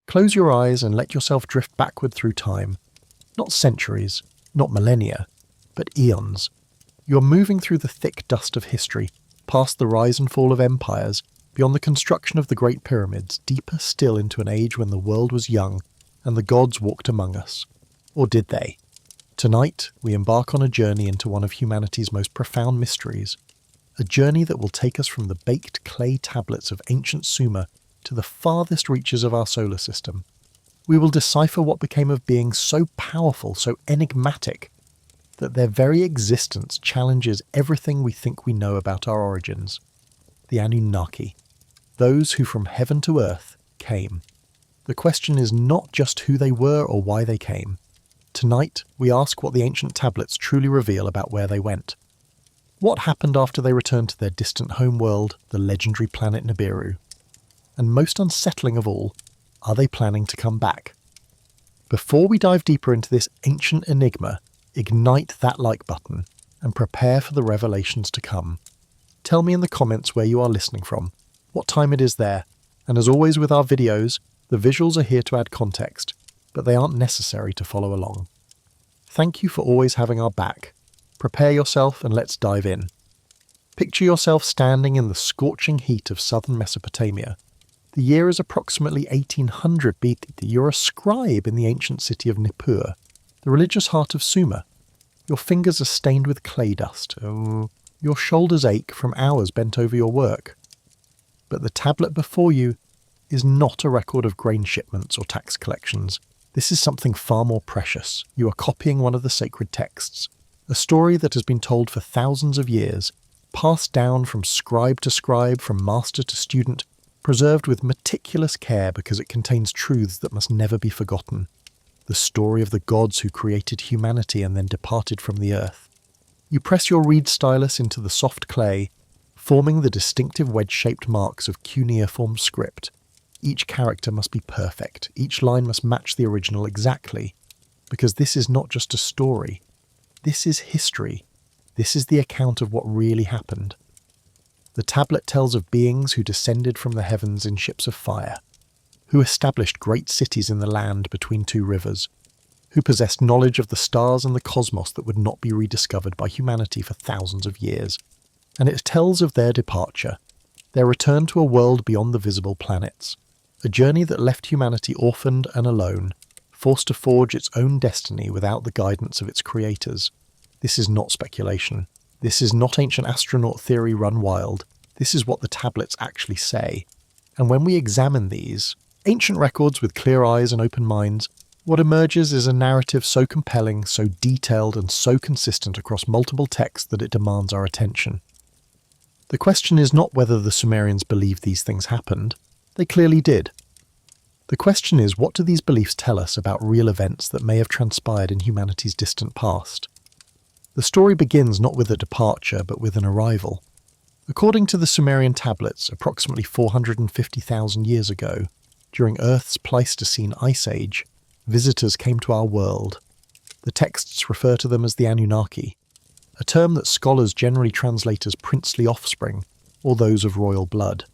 Close your eyes and let yourself drift backward through time. Not centuries, not millennia, but eons. You're moving through the thick dust of history, past the rise and fall of empires, beyond the construction of the Great Pyramids, deeper still into an age when the world was young and the gods walked among us. Or did they? Tonight, we embark on a journey into one of humanity's most profound mysteries. A journey that will take us from the baked clay tablets of ancient Sumer to the farthest reaches of our solar system. We will decipher what became of beings so powerful, so enigmatic, that their very existence challenges everything we think we know about our origins. The Anunnaki. Those who from heaven to earth came. The question is not just who they were or why they came. Tonight, we ask what the ancient tablets truly reveal about where they went. What happened after they returned to their distant homeworld, the legendary planet Nibiru? And most unsettling of all, are they planning to come back? Before we dive deeper into this ancient enigma, ignite that like button and prepare for the revelations to come. Tell me in the comments where you are listening from, what time it is there, and as always with our videos, the visuals are here to add context, but they aren't necessary to follow along. Thank you for always having our back. Prepare yourself and let's dive in. Picture yourself standing in the scorching heat of southern Mesopotamia. The year is approximately 1800 BC. You're a scribe in the ancient city of Nippur, the religious heart of Sumer. Your fingers are stained with clay dust. Your shoulders ache from hours bent over your work. But the tablet before you is not a record of grain shipments or tax collections. This is something far more precious. You are copying one of the sacred texts, a story that has been told for thousands of years, passed down from scribe to scribe, from master to student, preserved with meticulous care because it contains truths that must never be forgotten. The story of the gods who created humanity and then departed from the earth. You press your reed stylus into the soft clay, forming the distinctive wedge-shaped marks of cuneiform script. Each character must be perfect. Each line must match the original exactly. Because this is not just a story. This is history. This is the account of what really happened. The tablet tells of beings who descended from the heavens in ships of fire, who established great cities in the land between two rivers, who possessed knowledge of the stars and the cosmos that would not be rediscovered by humanity for thousands of years. And it tells of their departure, their return to a world beyond the visible planets, a journey that left humanity orphaned and alone, forced to forge its own destiny without the guidance of its creators. This is not speculation. This is not ancient astronaut theory run wild. This is what the tablets actually say. And when we examine these, ancient records with clear eyes and open minds, what emerges is a narrative so compelling, so detailed, and so consistent across multiple texts that it demands our attention. The question is not whether the Sumerians believed these things happened. They clearly did. The question is, what do these beliefs tell us about real events that may have transpired in humanity's distant past? The story begins not with a departure, but with an arrival. According to the Sumerian tablets, approximately 450,000 years ago, during Earth's Pleistocene Ice Age, visitors came to our world. The texts refer to them as the Anunnaki, a term that scholars generally translate as princely offspring, or those of royal blood.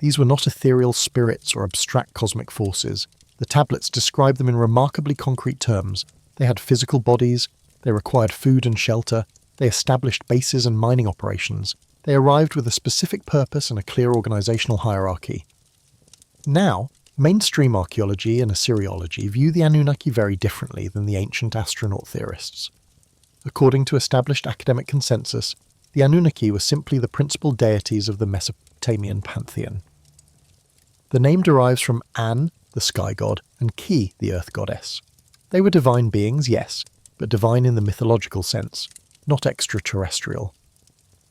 These were not ethereal spirits or abstract cosmic forces. The tablets describe them in remarkably concrete terms. They had physical bodies, they required food and shelter, they established bases and mining operations. They arrived with a specific purpose and a clear organizational hierarchy. Now, mainstream archaeology and Assyriology view the Anunnaki very differently than the ancient astronaut theorists. According to established academic consensus, the Anunnaki were simply the principal deities of the Mesopotamian pantheon. The name derives from An, the sky god, and Ki, the earth goddess. They were divine beings, yes, but divine in the mythological sense, not extraterrestrial.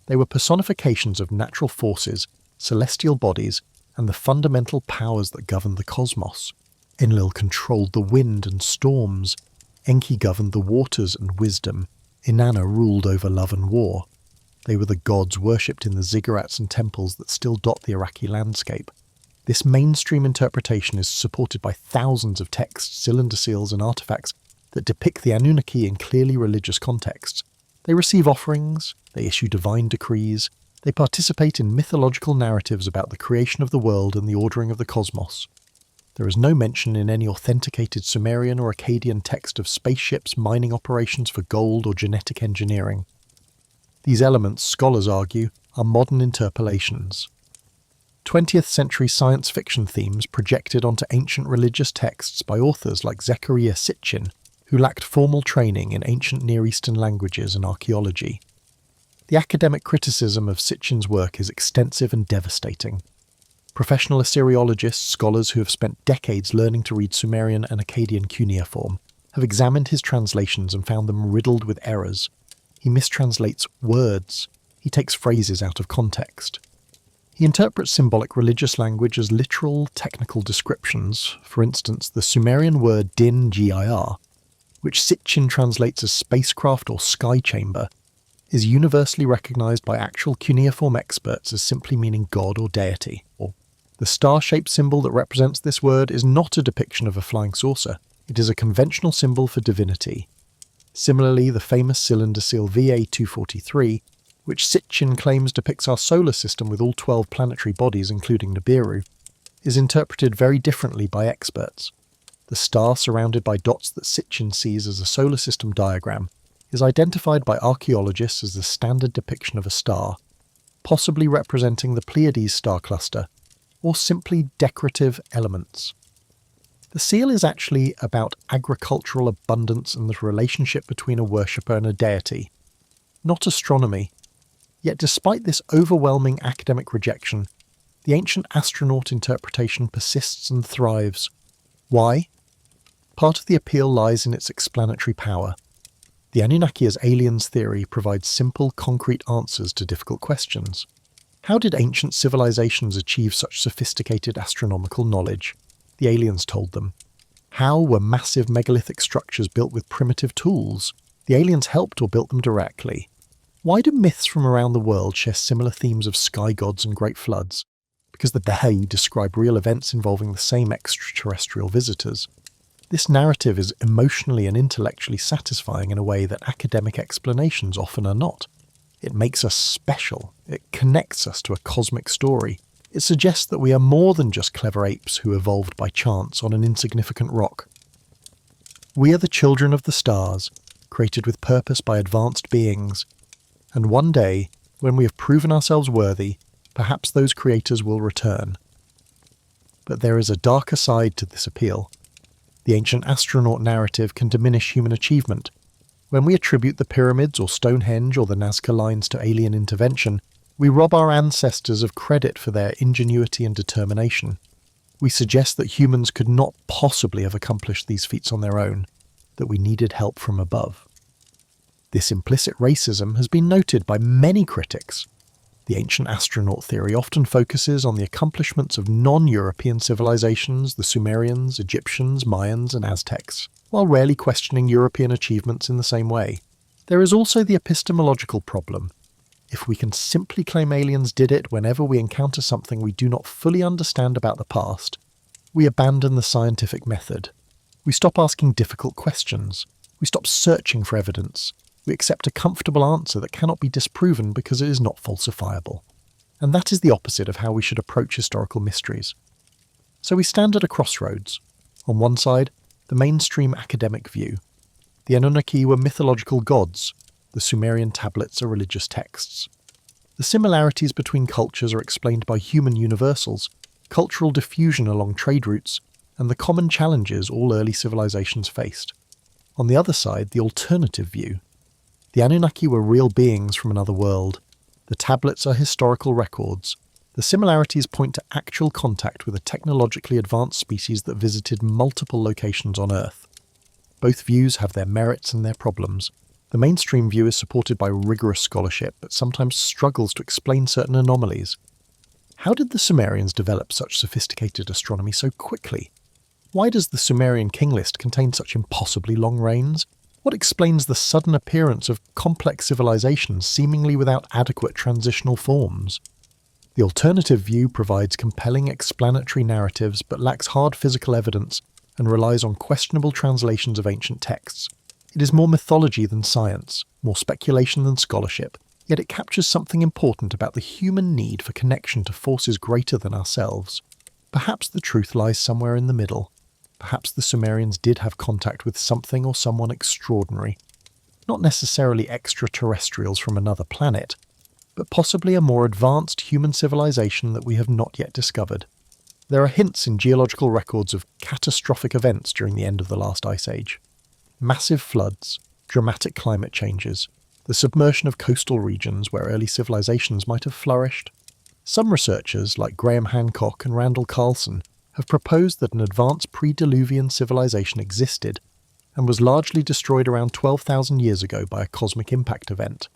They were personifications of natural forces, celestial bodies, and the fundamental powers that governed the cosmos. Enlil controlled the wind and storms. Enki governed the waters and wisdom. Inanna ruled over love and war. They were the gods worshipped in the ziggurats and temples that still dot the Iraqi landscape. This mainstream interpretation is supported by thousands of texts, cylinder seals, and artifacts that depict the Anunnaki in clearly religious contexts. They receive offerings, they issue divine decrees, they participate in mythological narratives about the creation of the world and the ordering of the cosmos. There is no mention in any authenticated Sumerian or Akkadian text of spaceships, mining operations for gold, or genetic engineering. These elements, scholars argue, are modern interpolations. 20th century science fiction themes projected onto ancient religious texts by authors like Zecharia Sitchin, who lacked formal training in ancient Near Eastern languages and archaeology. The academic criticism of Sitchin's work is extensive and devastating. Professional Assyriologists, scholars who have spent decades learning to read Sumerian and Akkadian cuneiform, have examined his translations and found them riddled with errors. He mistranslates words. He takes phrases out of context. He interprets symbolic religious language as literal, technical descriptions. For instance, the Sumerian word din, gir, which Sitchin translates as spacecraft or sky chamber, is universally recognized by actual cuneiform experts as simply meaning god or deity. The star-shaped symbol that represents this word is not a depiction of a flying saucer. It is a conventional symbol for divinity. Similarly, the famous cylinder seal VA-243, which Sitchin claims depicts our solar system with all 12 planetary bodies including Nibiru, is interpreted very differently by experts. The star surrounded by dots that Sitchin sees as a solar system diagram is identified by archaeologists as the standard depiction of a star, possibly representing the Pleiades star cluster, or simply decorative elements. The seal is actually about agricultural abundance and the relationship between a worshipper and a deity, not astronomy. Yet despite this overwhelming academic rejection, the ancient astronaut interpretation persists and thrives. Why? Part of the appeal lies in its explanatory power. The Anunnaki as aliens theory provides simple, concrete answers to difficult questions. How did ancient civilizations achieve such sophisticated astronomical knowledge? The aliens told them. How were massive megalithic structures built with primitive tools? The aliens helped or built them directly. Why do myths from around the world share similar themes of sky gods and great floods? Because the Dahae describe real events involving the same extraterrestrial visitors. This narrative is emotionally and intellectually satisfying in a way that academic explanations often are not. It makes us special. It connects us to a cosmic story. It suggests that we are more than just clever apes who evolved by chance on an insignificant rock. We are the children of the stars, created with purpose by advanced beings. And one day, when we have proven ourselves worthy, perhaps those creators will return. But there is a darker side to this appeal. The ancient astronaut narrative can diminish human achievement. When we attribute the pyramids or Stonehenge or the Nazca Lines to alien intervention, we rob our ancestors of credit for their ingenuity and determination. We suggest that humans could not possibly have accomplished these feats on their own, that we needed help from above. This implicit racism has been noted by many critics. The ancient astronaut theory often focuses on the accomplishments of non-European civilizations, the Sumerians, Egyptians, Mayans, and Aztecs, while rarely questioning European achievements in the same way. There is also the epistemological problem. If we can simply claim aliens did it whenever we encounter something we do not fully understand about the past, we abandon the scientific method. We stop asking difficult questions. We stop searching for evidence. We accept a comfortable answer that cannot be disproven because it is not falsifiable. And that is the opposite of how we should approach historical mysteries. So we stand at a crossroads. On one side, the mainstream academic view. The Anunnaki were mythological gods. The Sumerian tablets are religious texts. The similarities between cultures are explained by human universals, cultural diffusion along trade routes, and the common challenges all early civilizations faced. On the other side, the alternative view. The Anunnaki were real beings from another world. The tablets are historical records. The similarities point to actual contact with a technologically advanced species that visited multiple locations on Earth. Both views have their merits and their problems. The mainstream view is supported by rigorous scholarship, but sometimes struggles to explain certain anomalies. How did the Sumerians develop such sophisticated astronomy so quickly? Why does the Sumerian king list contain such impossibly long reigns? What explains the sudden appearance of complex civilizations seemingly without adequate transitional forms? The alternative view provides compelling explanatory narratives but lacks hard physical evidence and relies on questionable translations of ancient texts. It is more mythology than science, more speculation than scholarship, yet it captures something important about the human need for connection to forces greater than ourselves. Perhaps the truth lies somewhere in the middle. Perhaps the Sumerians did have contact with something or someone extraordinary. Not necessarily extraterrestrials from another planet, but possibly a more advanced human civilization that we have not yet discovered. There are hints in geological records of catastrophic events during the end of the last ice age. Massive floods, dramatic climate changes, the submersion of coastal regions where early civilizations might have flourished. Some researchers, like Graham Hancock and Randall Carlson, have proposed that an advanced pre-Diluvian civilization existed and was largely destroyed around 12,000 years ago by a cosmic impact event.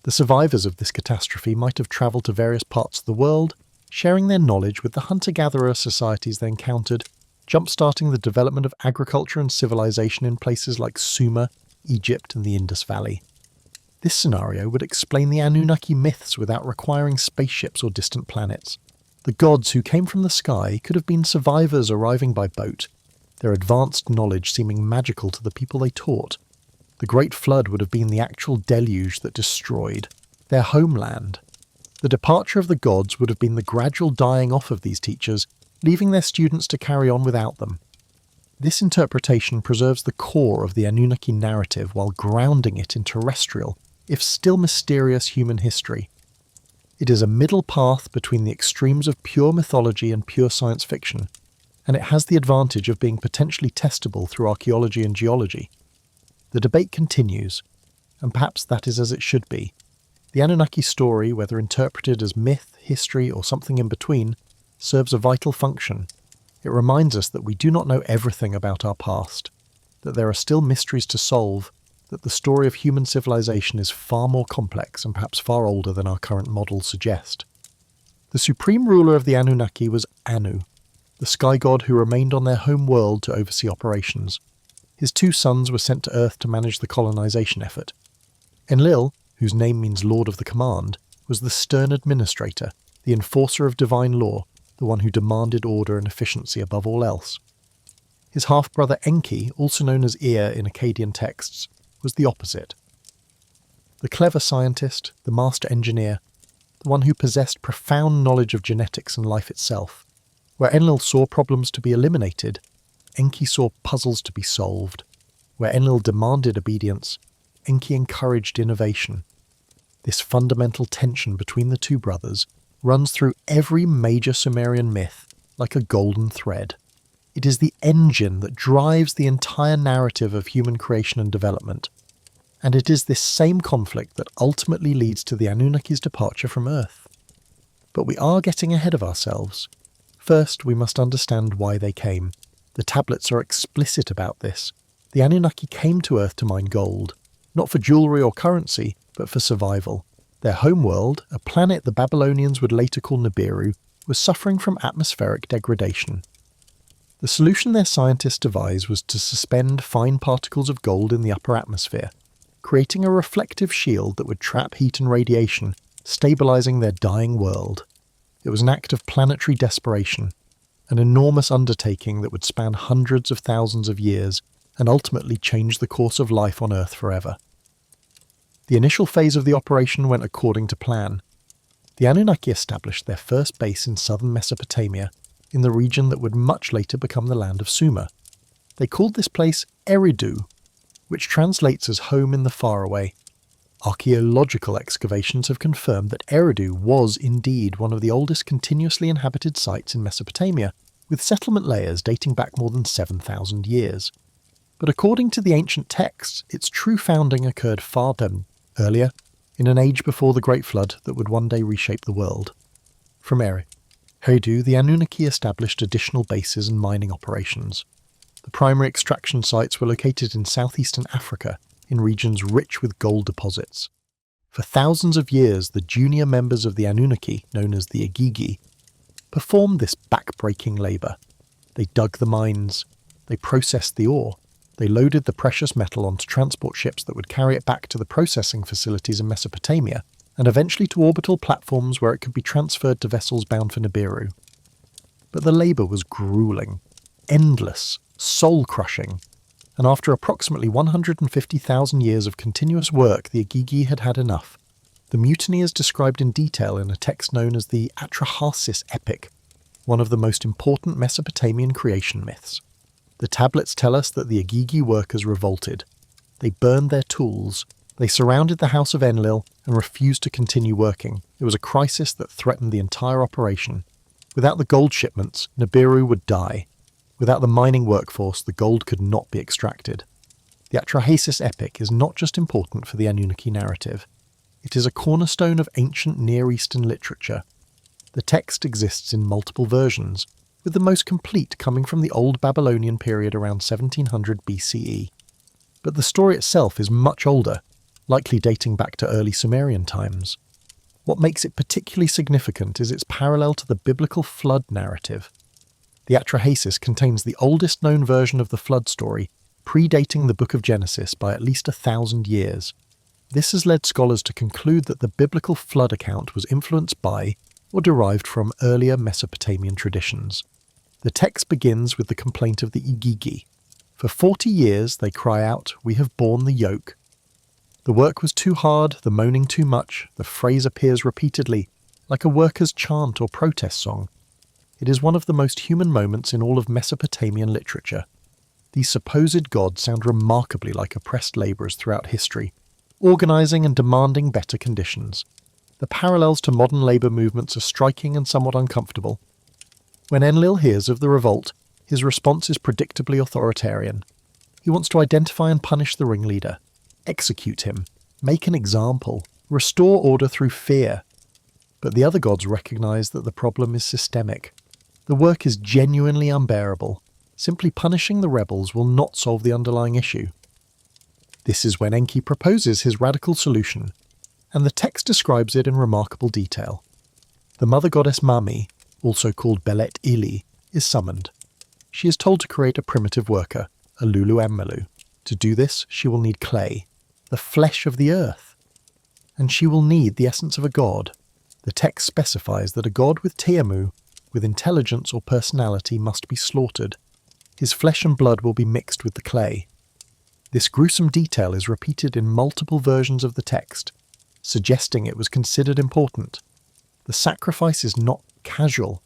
The survivors of this catastrophe might have travelled to various parts of the world, sharing their knowledge with the hunter-gatherer societies they encountered, jump-starting the development of agriculture and civilization in places like Sumer, Egypt and the Indus Valley. This scenario would explain the Anunnaki myths without requiring spaceships or distant planets. The gods who came from the sky could have been survivors arriving by boat, their advanced knowledge seeming magical to the people they taught. The Great Flood would have been the actual deluge that destroyed their homeland. The departure of the gods would have been the gradual dying off of these teachers, leaving their students to carry on without them. This interpretation preserves the core of the Anunnaki narrative while grounding it in terrestrial, if still mysterious human history. It is a middle path between the extremes of pure mythology and pure science fiction, and it has the advantage of being potentially testable through archaeology and geology. The debate continues, and perhaps that is as it should be. The Anunnaki story, whether interpreted as myth, history, or something in between, serves a vital function. It reminds us that we do not know everything about our past, that there are still mysteries to solve, that the story of human civilization is far more complex and perhaps far older than our current models suggest. The supreme ruler of the Anunnaki was Anu, the sky god who remained on their home world to oversee operations. His two sons were sent to Earth to manage the colonization effort. Enlil, whose name means Lord of the Command, was the stern administrator, the enforcer of divine law, the one who demanded order and efficiency above all else. His half-brother Enki, also known as Ea in Akkadian texts, was the opposite. The clever scientist, the master engineer, the one who possessed profound knowledge of genetics and life itself. Where Enlil saw problems to be eliminated, Enki saw puzzles to be solved. Where Enlil demanded obedience, Enki encouraged innovation. This fundamental tension between the two brothers runs through every major Sumerian myth like a golden thread. It is the engine that drives the entire narrative of human creation and development. And it is this same conflict that ultimately leads to the Anunnaki's departure from Earth. But we are getting ahead of ourselves. First, we must understand why they came. The tablets are explicit about this. The Anunnaki came to Earth to mine gold, not for jewellery or currency, but for survival. Their homeworld, a planet the Babylonians would later call Nibiru, was suffering from atmospheric degradation. The solution their scientists devised was to suspend fine particles of gold in the upper atmosphere, creating a reflective shield that would trap heat and radiation, stabilising their dying world. It was an act of planetary desperation, an enormous undertaking that would span hundreds of thousands of years and ultimately change the course of life on Earth forever. The initial phase of the operation went according to plan. The Anunnaki established their first base in southern Mesopotamia, in the region that would much later become the land of Sumer. They called this place Eridu, which translates as home in the faraway. Archaeological excavations have confirmed that Eridu was indeed one of the oldest continuously inhabited sites in Mesopotamia, with settlement layers dating back more than 7,000 years. But according to the ancient texts, its true founding occurred far earlier, in an age before the Great Flood that would one day reshape the world. From Eridu, the Anunnaki established additional bases and mining operations. The primary extraction sites were located in southeastern Africa, in regions rich with gold deposits. For thousands of years, the junior members of the Anunnaki, known as the Igigi, performed this back-breaking labour. They dug the mines, they processed the ore, they loaded the precious metal onto transport ships that would carry it back to the processing facilities in Mesopotamia, and eventually to orbital platforms where it could be transferred to vessels bound for Nibiru. But the labour was gruelling, endless, soul-crushing, and after approximately 150,000 years of continuous work, the Igigi had had enough. The mutiny is described in detail in a text known as the Atrahasis Epic. one of the most important Mesopotamian creation myths. The tablets tell us that the Agigi workers revolted. They burned their tools. They surrounded the house of Enlil and refused to continue working. It was a crisis that threatened the entire operation. Without the gold shipments, Nibiru would die. Without the mining workforce, the gold could not be extracted. The Atrahasis Epic is not just important for the Anunnaki narrative. It is a cornerstone of ancient Near Eastern literature. The text exists in multiple versions, with the most complete coming from the Old Babylonian period around 1700 BCE. But the story itself is much older, likely dating back to early Sumerian times. What makes it particularly significant is its parallel to the biblical flood narrative. The Atrahasis contains the oldest known version of the flood story, predating the Book of Genesis by at least 1,000 years. This has led scholars to conclude that the biblical flood account was influenced by or derived from earlier Mesopotamian traditions. The text begins with the complaint of the Igigi. For 40 years they cry out, "We have borne the yoke." The work was too hard, the moaning too much. The phrase appears repeatedly, like a worker's chant or protest song. It is one of the most human moments in all of Mesopotamian literature. These supposed gods sound remarkably like oppressed labourers throughout history, organising and demanding better conditions. The parallels to modern labour movements are striking and somewhat uncomfortable. When Enlil hears of the revolt, his response is predictably authoritarian. He wants to identify and punish the ringleader, execute him, make an example, restore order through fear. But the other gods recognise that the problem is systemic. The work is genuinely unbearable. Simply punishing the rebels will not solve the underlying issue. This is when Enki proposes his radical solution, and the text describes it in remarkable detail. The mother goddess Mami, also called Belet Ili, is summoned. She is told to create a primitive worker, a Lulu Ammalu. To do this, she will need clay, the flesh of the earth. And she will need the essence of a god. The text specifies that a god with Tiamu, with intelligence or personality, must be slaughtered. His flesh and blood will be mixed with the clay. This gruesome detail is repeated in multiple versions of the text, suggesting it was considered important. The sacrifice is not casual.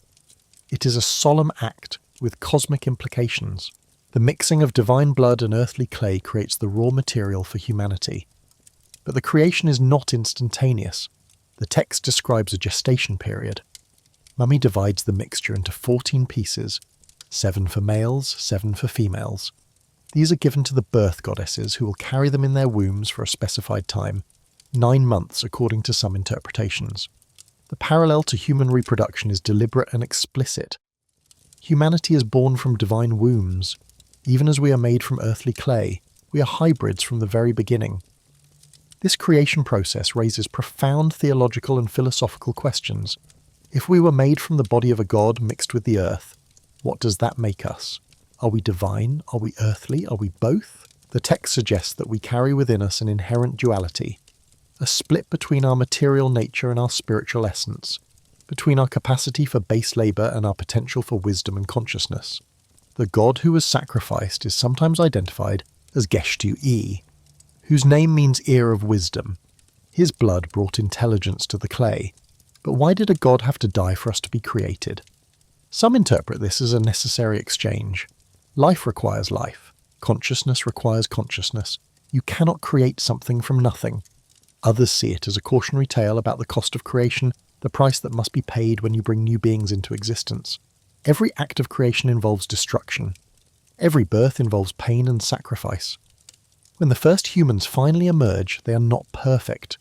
It is a solemn act with cosmic implications. The mixing of divine blood and earthly clay creates the raw material for humanity. But the creation is not instantaneous. The text describes a gestation period. Mummy divides the mixture into 14 pieces, 7 for males, 7 for females. These are given to the birth goddesses, who will carry them in their wombs for a specified time, 9 months according to some interpretations. The parallel to human reproduction is deliberate and explicit. Humanity is born from divine wombs. Even as we are made from earthly clay, we are hybrids from the very beginning. This creation process raises profound theological and philosophical questions. If we were made from the body of a god mixed with the earth, what does that make us? Are we divine? Are we earthly? Are we both? The text suggests that we carry within us an inherent duality, a split between our material nature and our spiritual essence, between our capacity for base labour and our potential for wisdom and consciousness. The god who was sacrificed is sometimes identified as Geshtu-E, whose name means ear of wisdom. His blood brought intelligence to the clay. But why did a god have to die for us to be created? Some interpret this as a necessary exchange. Life requires life. Consciousness requires consciousness. You cannot create something from nothing. Others see it as a cautionary tale about the cost of creation, the price that must be paid when you bring new beings into existence. Every act of creation involves destruction. Every birth involves pain and sacrifice. When the first humans finally emerge, they are not perfect.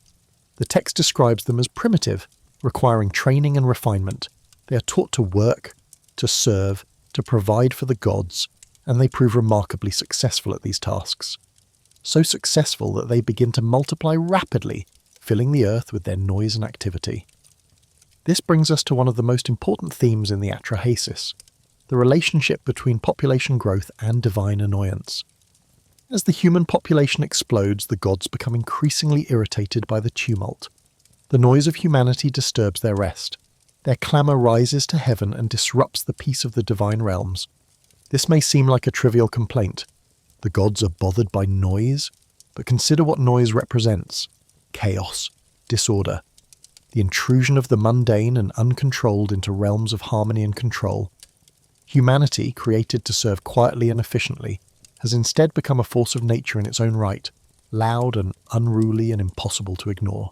The text describes them as primitive, requiring training and refinement. They are taught to work, to serve, to provide for the gods, and they prove remarkably successful at these tasks. So successful that they begin to multiply rapidly, filling the earth with their noise and activity. This brings us to one of the most important themes in the Atrahasis, the relationship between population growth and divine annoyance. As the human population explodes, the gods become increasingly irritated by the tumult. The noise of humanity disturbs their rest. Their clamour rises to heaven and disrupts the peace of the divine realms. This may seem like a trivial complaint. The gods are bothered by noise, but consider what noise represents: chaos, disorder. the intrusion of the mundane and uncontrolled into realms of harmony and control. Humanity, created to serve quietly and efficiently, has instead become a force of nature in its own right, loud and unruly and impossible to ignore.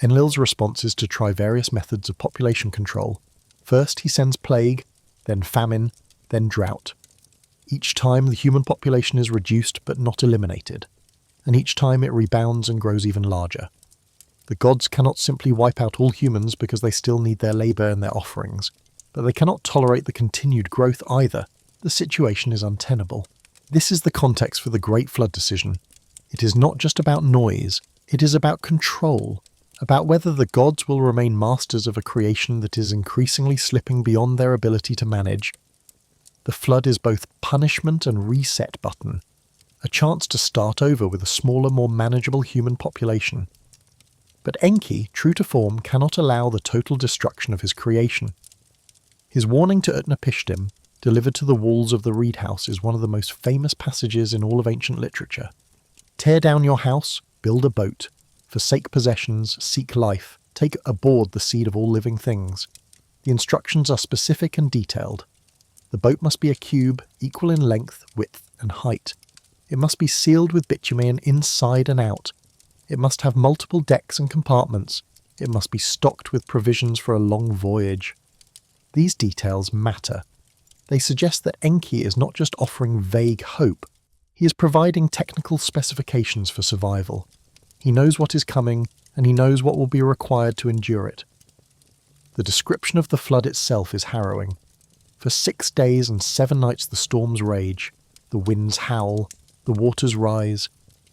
Enlil's response is to try various methods of population control. First he sends plague, then famine, then drought. Each time the human population is reduced but not eliminated, and each time it rebounds and grows even larger. The gods cannot simply wipe out all humans because they still need their labour and their offerings, but they cannot tolerate the continued growth either. The situation is untenable. This is the context for the Great Flood decision. It is not just about noise, it is about control, about whether the gods will remain masters of a creation that is increasingly slipping beyond their ability to manage. The flood is both punishment and reset button, a chance to start over with a smaller, more manageable human population. But Enki, true to form, cannot allow the total destruction of his creation. His warning to Utnapishtim, delivered to the walls of the reed house, is one of the most famous passages in all of ancient literature. Tear down your house, build a boat, forsake possessions, seek life, take aboard the seed of all living things. The instructions are specific and detailed. The boat must be a cube, equal in length, width, and height. It must be sealed with bitumen inside and out. It must have multiple decks and compartments. It must be stocked with provisions for a long voyage. These details matter. They suggest that Enki is not just offering vague hope. He is providing technical specifications for survival. He knows what is coming, and he knows what will be required to endure it. The description of the flood itself is harrowing. For 6 days and 7 nights the storms rage, the winds howl, the waters rise.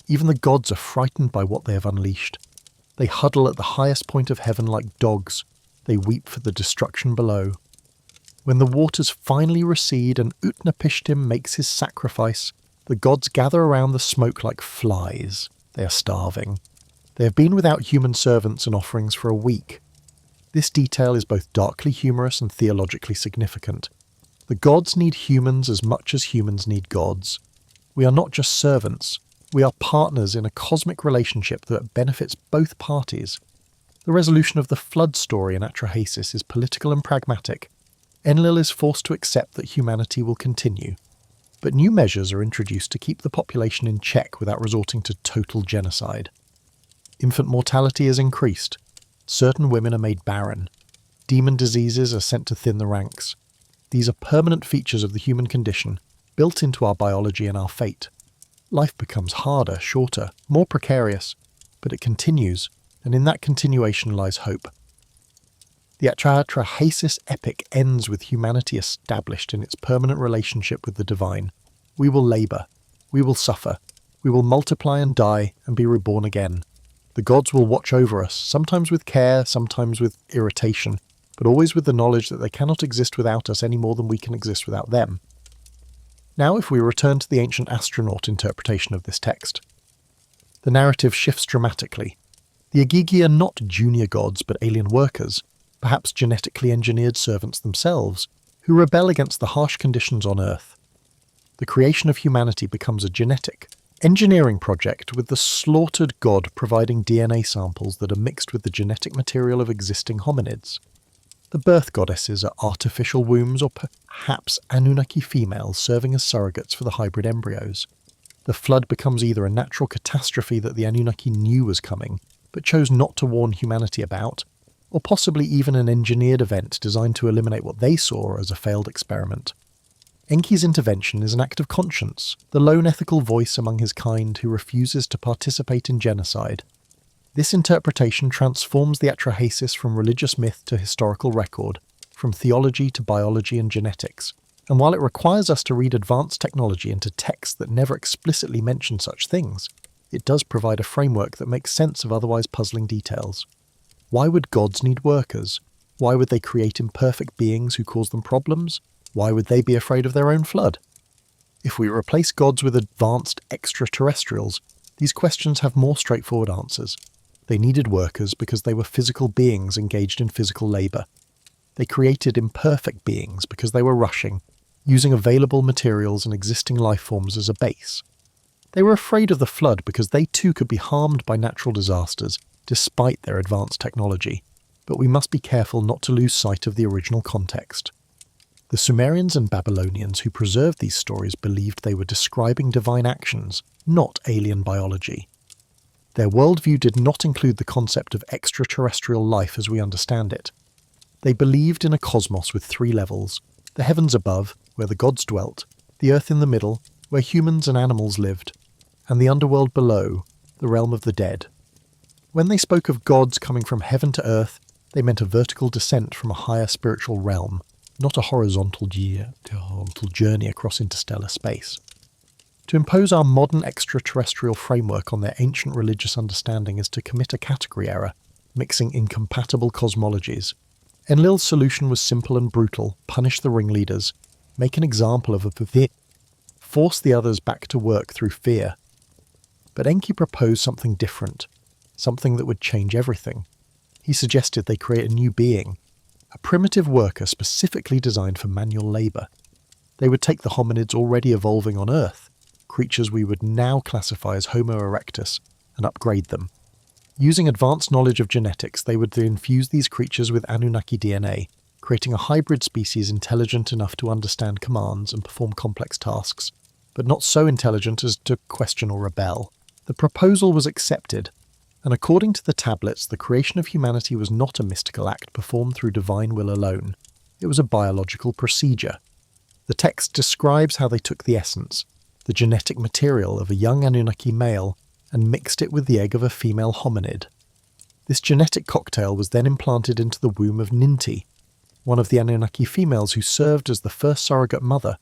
Even the gods are frightened by what they have unleashed. They huddle at the highest point of heaven like dogs. They weep for the destruction below. When the waters finally recede and Utnapishtim makes his sacrifice, the gods gather around the smoke like flies. They are starving. They have been without human servants and offerings for a week. This detail is both darkly humorous and theologically significant. The gods need humans as much as humans need gods. We are not just servants. We are partners in a cosmic relationship that benefits both parties. The resolution of the flood story in Atrahasis is political and pragmatic. Enlil is forced to accept that humanity will continue. But new measures are introduced to keep the population in check without resorting to total genocide. Infant mortality is increased. Certain women are made barren. Demon diseases are sent to thin the ranks. These are permanent features of the human condition, built into our biology and our fate. Life becomes harder, shorter, more precarious, but it continues, and in that continuation lies hope. The Atrahasis Epic ends with humanity established in its permanent relationship with the divine. We will labour. We will suffer. We will multiply and die and be reborn again. The gods will watch over us, sometimes with care, sometimes with irritation, but always with the knowledge that they cannot exist without us any more than we can exist without them. Now if we return to the ancient astronaut interpretation of this text. The narrative shifts dramatically. The Agigi are not junior gods but alien workers, perhaps genetically engineered servants themselves, who rebel against the harsh conditions on Earth. The creation of humanity becomes a genetic, engineering project with the slaughtered god providing DNA samples that are mixed with the genetic material of existing hominids. The birth goddesses are artificial wombs or perhaps Anunnaki females serving as surrogates for the hybrid embryos. The flood becomes either a natural catastrophe that the Anunnaki knew was coming, but chose not to warn humanity about, or possibly even an engineered event designed to eliminate what they saw as a failed experiment. Enki's intervention is an act of conscience, the lone ethical voice among his kind who refuses to participate in genocide. This interpretation transforms the Atrahasis from religious myth to historical record, from theology to biology and genetics, and while it requires us to read advanced technology into texts that never explicitly mention such things, it does provide a framework that makes sense of otherwise puzzling details. Why would gods need workers? Why would they create imperfect beings who cause them problems? Why would they be afraid of their own flood? If we replace gods with advanced extraterrestrials, these questions have more straightforward answers. They needed workers because they were physical beings engaged in physical labour. They created imperfect beings because they were rushing, using available materials and existing life forms as a base. They were afraid of the flood because they too could be harmed by natural disasters, despite their advanced technology, but we must be careful not to lose sight of the original context. The Sumerians and Babylonians who preserved these stories believed they were describing divine actions, not alien biology. Their worldview did not include the concept of extraterrestrial life as we understand it. They believed in a cosmos with 3 levels: the heavens above, where the gods dwelt, the earth in the middle, where humans and animals lived, and the underworld below, the realm of the dead. When they spoke of gods coming from heaven to earth, they meant a vertical descent from a higher spiritual realm, not a horizontal journey across interstellar space. To impose our modern extraterrestrial framework on their ancient religious understanding is to commit a category error, mixing incompatible cosmologies. Enlil's solution was simple and brutal: punish the ringleaders, make an example of a force the others back to work through fear. But Enki proposed something different, something that would change everything. He suggested they create a new being, a primitive worker specifically designed for manual labour. They would take the hominids already evolving on Earth, creatures we would now classify as Homo erectus, and upgrade them. Using advanced knowledge of genetics, they would then infuse these creatures with Anunnaki DNA, creating a hybrid species intelligent enough to understand commands and perform complex tasks, but not so intelligent as to question or rebel. The proposal was accepted, and according to the tablets, the creation of humanity was not a mystical act performed through divine will alone. It was a biological procedure. The text describes how they took the essence, the genetic material of a young Anunnaki male, and mixed it with the egg of a female hominid. This genetic cocktail was then implanted into the womb of Ninti, one of the Anunnaki females who served as the first surrogate mother.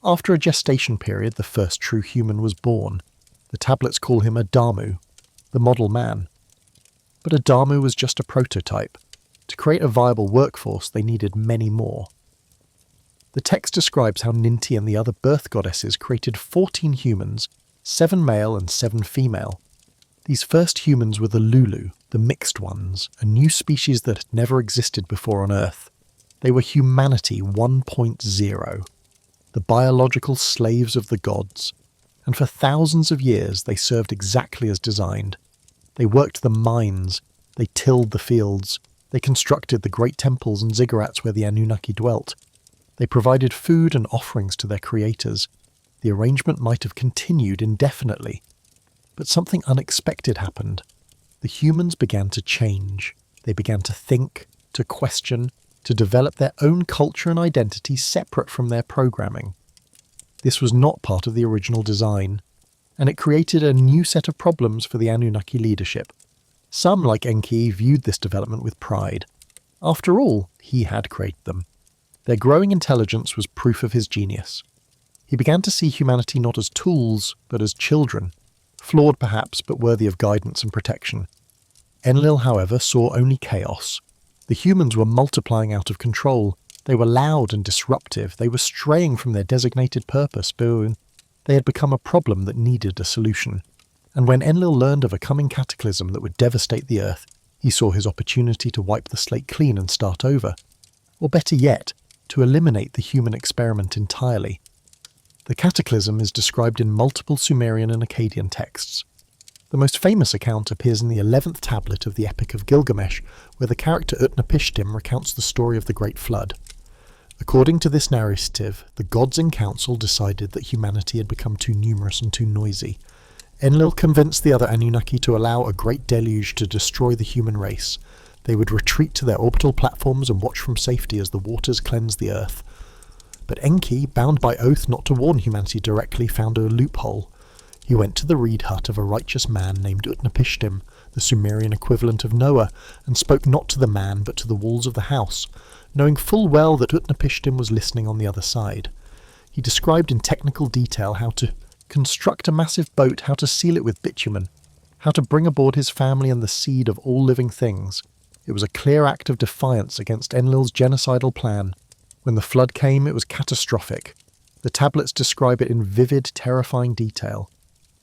After a gestation period, the first true human was born. The tablets call him Adamu, the model man. But Adamu was just a prototype. To create a viable workforce, they needed many more. The text describes how Ninti and the other birth goddesses created 14 humans, 7 male and 7 female. These first humans were the Lulu, the mixed ones, a new species that had never existed before on Earth. They were humanity 1.0, the biological slaves of the gods, and for thousands of years they served exactly as designed. They worked the mines, they tilled the fields, they constructed the great temples and ziggurats where the Anunnaki dwelt. They provided food and offerings to their creators. The arrangement might have continued indefinitely. But something unexpected happened. The humans began to change. They began to think, to question, to develop their own culture and identity separate from their programming. This was not part of the original design, and it created a new set of problems for the Anunnaki leadership. Some, like Enki, viewed this development with pride. After all, he had created them. Their growing intelligence was proof of his genius. He began to see humanity not as tools, but as children, flawed perhaps, but worthy of guidance and protection. Enlil, however, saw only chaos. The humans were multiplying out of control. They were loud and disruptive. They were straying from their designated purpose. They had become a problem that needed a solution. And when Enlil learned of a coming cataclysm that would devastate the Earth, he saw his opportunity to wipe the slate clean and start over. Or better yet, to eliminate the human experiment entirely. The cataclysm is described in multiple Sumerian and Akkadian texts. The most famous account appears in the 11th tablet of the Epic of Gilgamesh, where the character Utnapishtim recounts the story of the Great Flood. According to this narrative, the gods in council decided that humanity had become too numerous and too noisy. Enlil convinced the other Anunnaki to allow a great deluge to destroy the human race. They would retreat to their orbital platforms and watch from safety as the waters cleansed the Earth. But Enki, bound by oath not to warn humanity directly, found a loophole. He went to the reed hut of a righteous man named Utnapishtim, the Sumerian equivalent of Noah, and spoke not to the man but to the walls of the house, knowing full well that Utnapishtim was listening on the other side. He described in technical detail how to construct a massive boat, how to seal it with bitumen, how to bring aboard his family and the seed of all living things. It was a clear act of defiance against Enlil's genocidal plan. When the flood came, it was catastrophic. The tablets describe it in vivid, terrifying detail.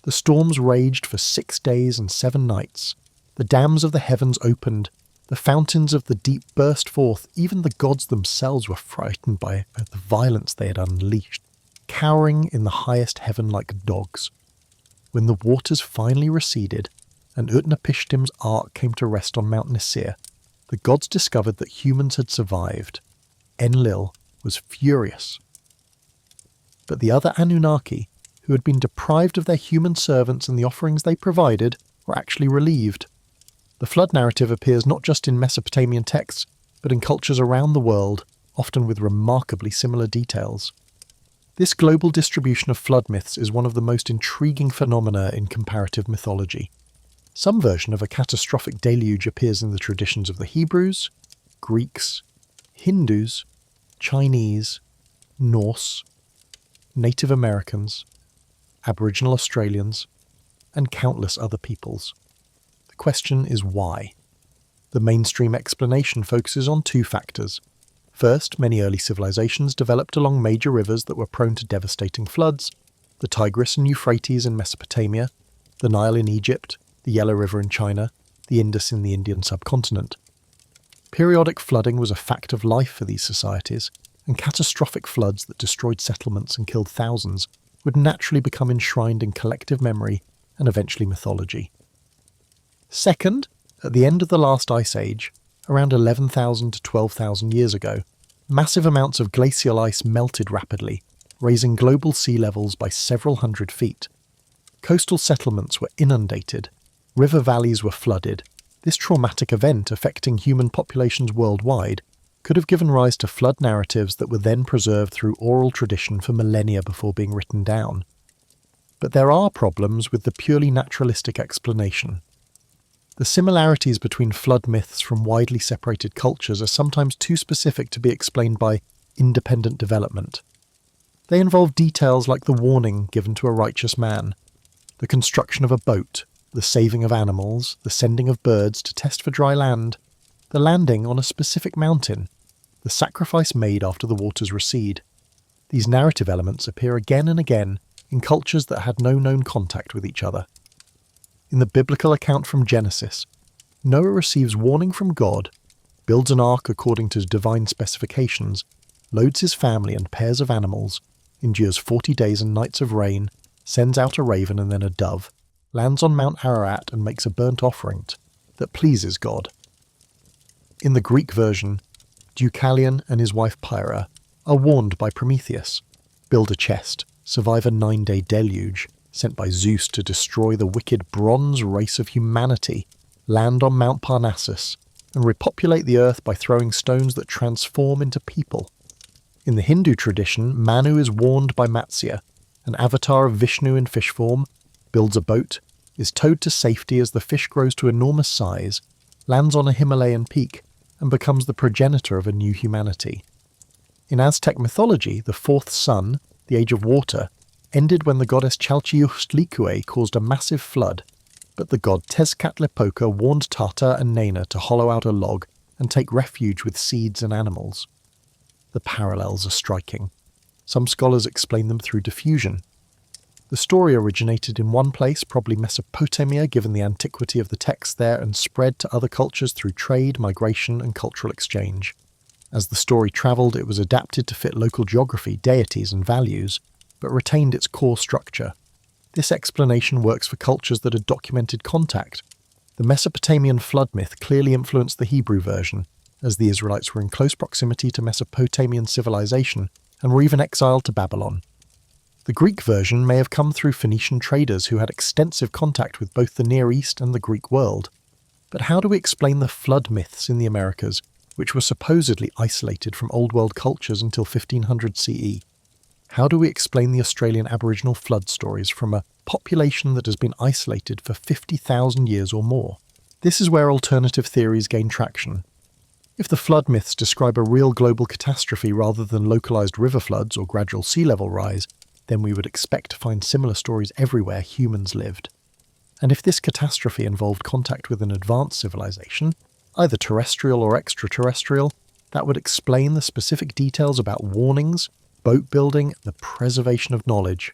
The storms raged for 6 days and 7 nights. The dams of the heavens opened. The fountains of the deep burst forth. Even the gods themselves were frightened by the violence they had unleashed, cowering in the highest heaven like dogs. When the waters finally receded, and Utnapishtim's ark came to rest on Mount Nisir, the gods discovered that humans had survived. Enlil was furious. But the other Anunnaki, who had been deprived of their human servants and the offerings they provided, were actually relieved. The flood narrative appears not just in Mesopotamian texts, but in cultures around the world, often with remarkably similar details. This global distribution of flood myths is one of the most intriguing phenomena in comparative mythology. Some version of a catastrophic deluge appears in the traditions of the Hebrews, Greeks, Hindus, Chinese, Norse, Native Americans, Aboriginal Australians, and countless other peoples. The question is why? The mainstream explanation focuses on two factors. First, many early civilizations developed along major rivers that were prone to devastating floods: the Tigris and Euphrates in Mesopotamia, the Nile in Egypt, the Yellow River in China, the Indus in the Indian subcontinent. Periodic flooding was a fact of life for these societies, and catastrophic floods that destroyed settlements and killed thousands would naturally become enshrined in collective memory and eventually mythology. Second, at the end of the last ice age, around 11,000 to 12,000 years ago, massive amounts of glacial ice melted rapidly, raising global sea levels by several hundred feet. Coastal settlements were inundated, river valleys were flooded. This traumatic event affecting human populations worldwide could have given rise to flood narratives that were then preserved through oral tradition for millennia before being written down. But there are problems with the purely naturalistic explanation. The similarities between flood myths from widely separated cultures are sometimes too specific to be explained by independent development. They involve details like the warning given to a righteous man, the construction of a boat, the saving of animals, the sending of birds to test for dry land, the landing on a specific mountain, the sacrifice made after the waters recede. These narrative elements appear again and again in cultures that had no known contact with each other. In the biblical account from Genesis, Noah receives warning from God, builds an ark according to divine specifications, loads his family and pairs of animals, endures 40 days and nights of rain, sends out a raven and then a dove, lands on Mount Ararat and makes a burnt offering that pleases God. In the Greek version, Deucalion and his wife Pyrrha are warned by Prometheus: build a chest, survive a 9-day deluge, sent by Zeus to destroy the wicked bronze race of humanity, land on Mount Parnassus, and repopulate the earth by throwing stones that transform into people. In the Hindu tradition, Manu is warned by Matsya, an avatar of Vishnu in fish form, builds a boat, is towed to safety as the fish grows to enormous size, lands on a Himalayan peak, and becomes the progenitor of a new humanity. In Aztec mythology, the fourth sun, the Age of Water, ended when the goddess Chalchiuhtlicue caused a massive flood, but the god Tezcatlipoca warned Tata and Nena to hollow out a log and take refuge with seeds and animals. The parallels are striking. Some scholars explain them through diffusion. The story originated in one place, probably Mesopotamia given the antiquity of the text there, and spread to other cultures through trade, migration and cultural exchange. As the story travelled, it was adapted to fit local geography, deities and values, but retained its core structure. This explanation works for cultures that had documented contact. The Mesopotamian flood myth clearly influenced the Hebrew version, as the Israelites were in close proximity to Mesopotamian civilization and were even exiled to Babylon. The Greek version may have come through Phoenician traders who had extensive contact with both the Near East and the Greek world. But how do we explain the flood myths in the Americas, which were supposedly isolated from Old World cultures until 1500 CE? How do we explain the Australian Aboriginal flood stories from a population that has been isolated for 50,000 years or more? This is where alternative theories gain traction. If the flood myths describe a real global catastrophe rather than localized river floods or gradual sea level rise, then we would expect to find similar stories everywhere humans lived. And if this catastrophe involved contact with an advanced civilization, either terrestrial or extraterrestrial, that would explain the specific details about warnings, boat building, the preservation of knowledge.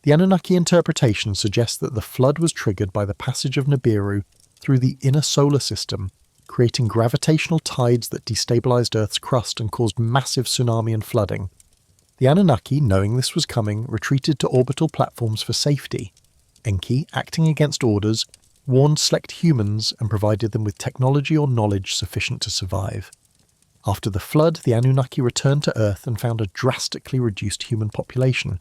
The Anunnaki interpretation suggests that the flood was triggered by the passage of Nibiru through the inner solar system, creating gravitational tides that destabilized Earth's crust and caused massive tsunami and flooding. The Anunnaki, knowing this was coming, retreated to orbital platforms for safety. Enki, acting against orders, warned select humans and provided them with technology or knowledge sufficient to survive. After the flood, the Anunnaki returned to Earth and found a drastically reduced human population.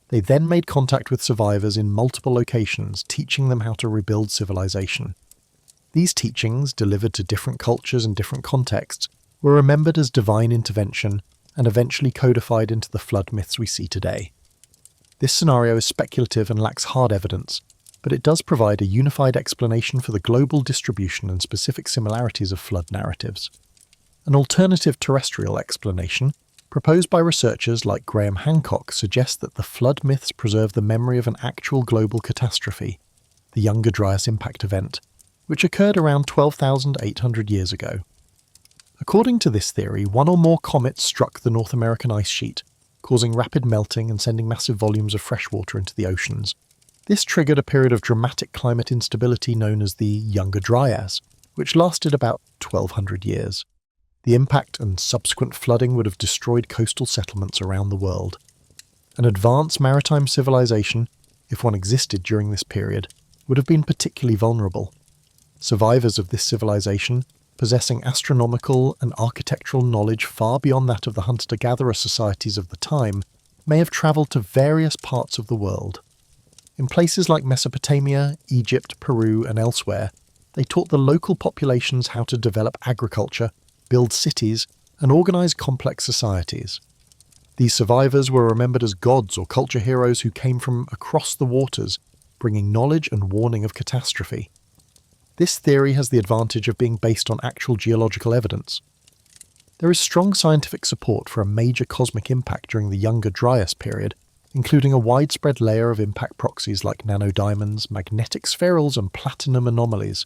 They then made contact with survivors in multiple locations, teaching them how to rebuild civilization. These teachings, delivered to different cultures and different contexts, were remembered as divine intervention and eventually codified into the flood myths we see today. This scenario is speculative and lacks hard evidence, but it does provide a unified explanation for the global distribution and specific similarities of flood narratives. An alternative terrestrial explanation, proposed by researchers like Graham Hancock, suggests that the flood myths preserve the memory of an actual global catastrophe, the Younger Dryas impact event, which occurred around 12,800 years ago. According to this theory, one or more comets struck the North American ice sheet, causing rapid melting and sending massive volumes of fresh water into the oceans. This triggered a period of dramatic climate instability known as the Younger Dryas, which lasted about 1,200 years. The impact and subsequent flooding would have destroyed coastal settlements around the world. An advanced maritime civilization, if one existed during this period, would have been particularly vulnerable. Survivors of this civilization, possessing astronomical and architectural knowledge far beyond that of the hunter-gatherer societies of the time, may have travelled to various parts of the world. In places like Mesopotamia, Egypt, Peru, and elsewhere, they taught the local populations how to develop agriculture, build cities, and organise complex societies. These survivors were remembered as gods or culture heroes who came from across the waters, bringing knowledge and warning of catastrophe. This theory has the advantage of being based on actual geological evidence. There is strong scientific support for a major cosmic impact during the Younger Dryas period, including a widespread layer of impact proxies like nanodiamonds, magnetic spherals, and platinum anomalies.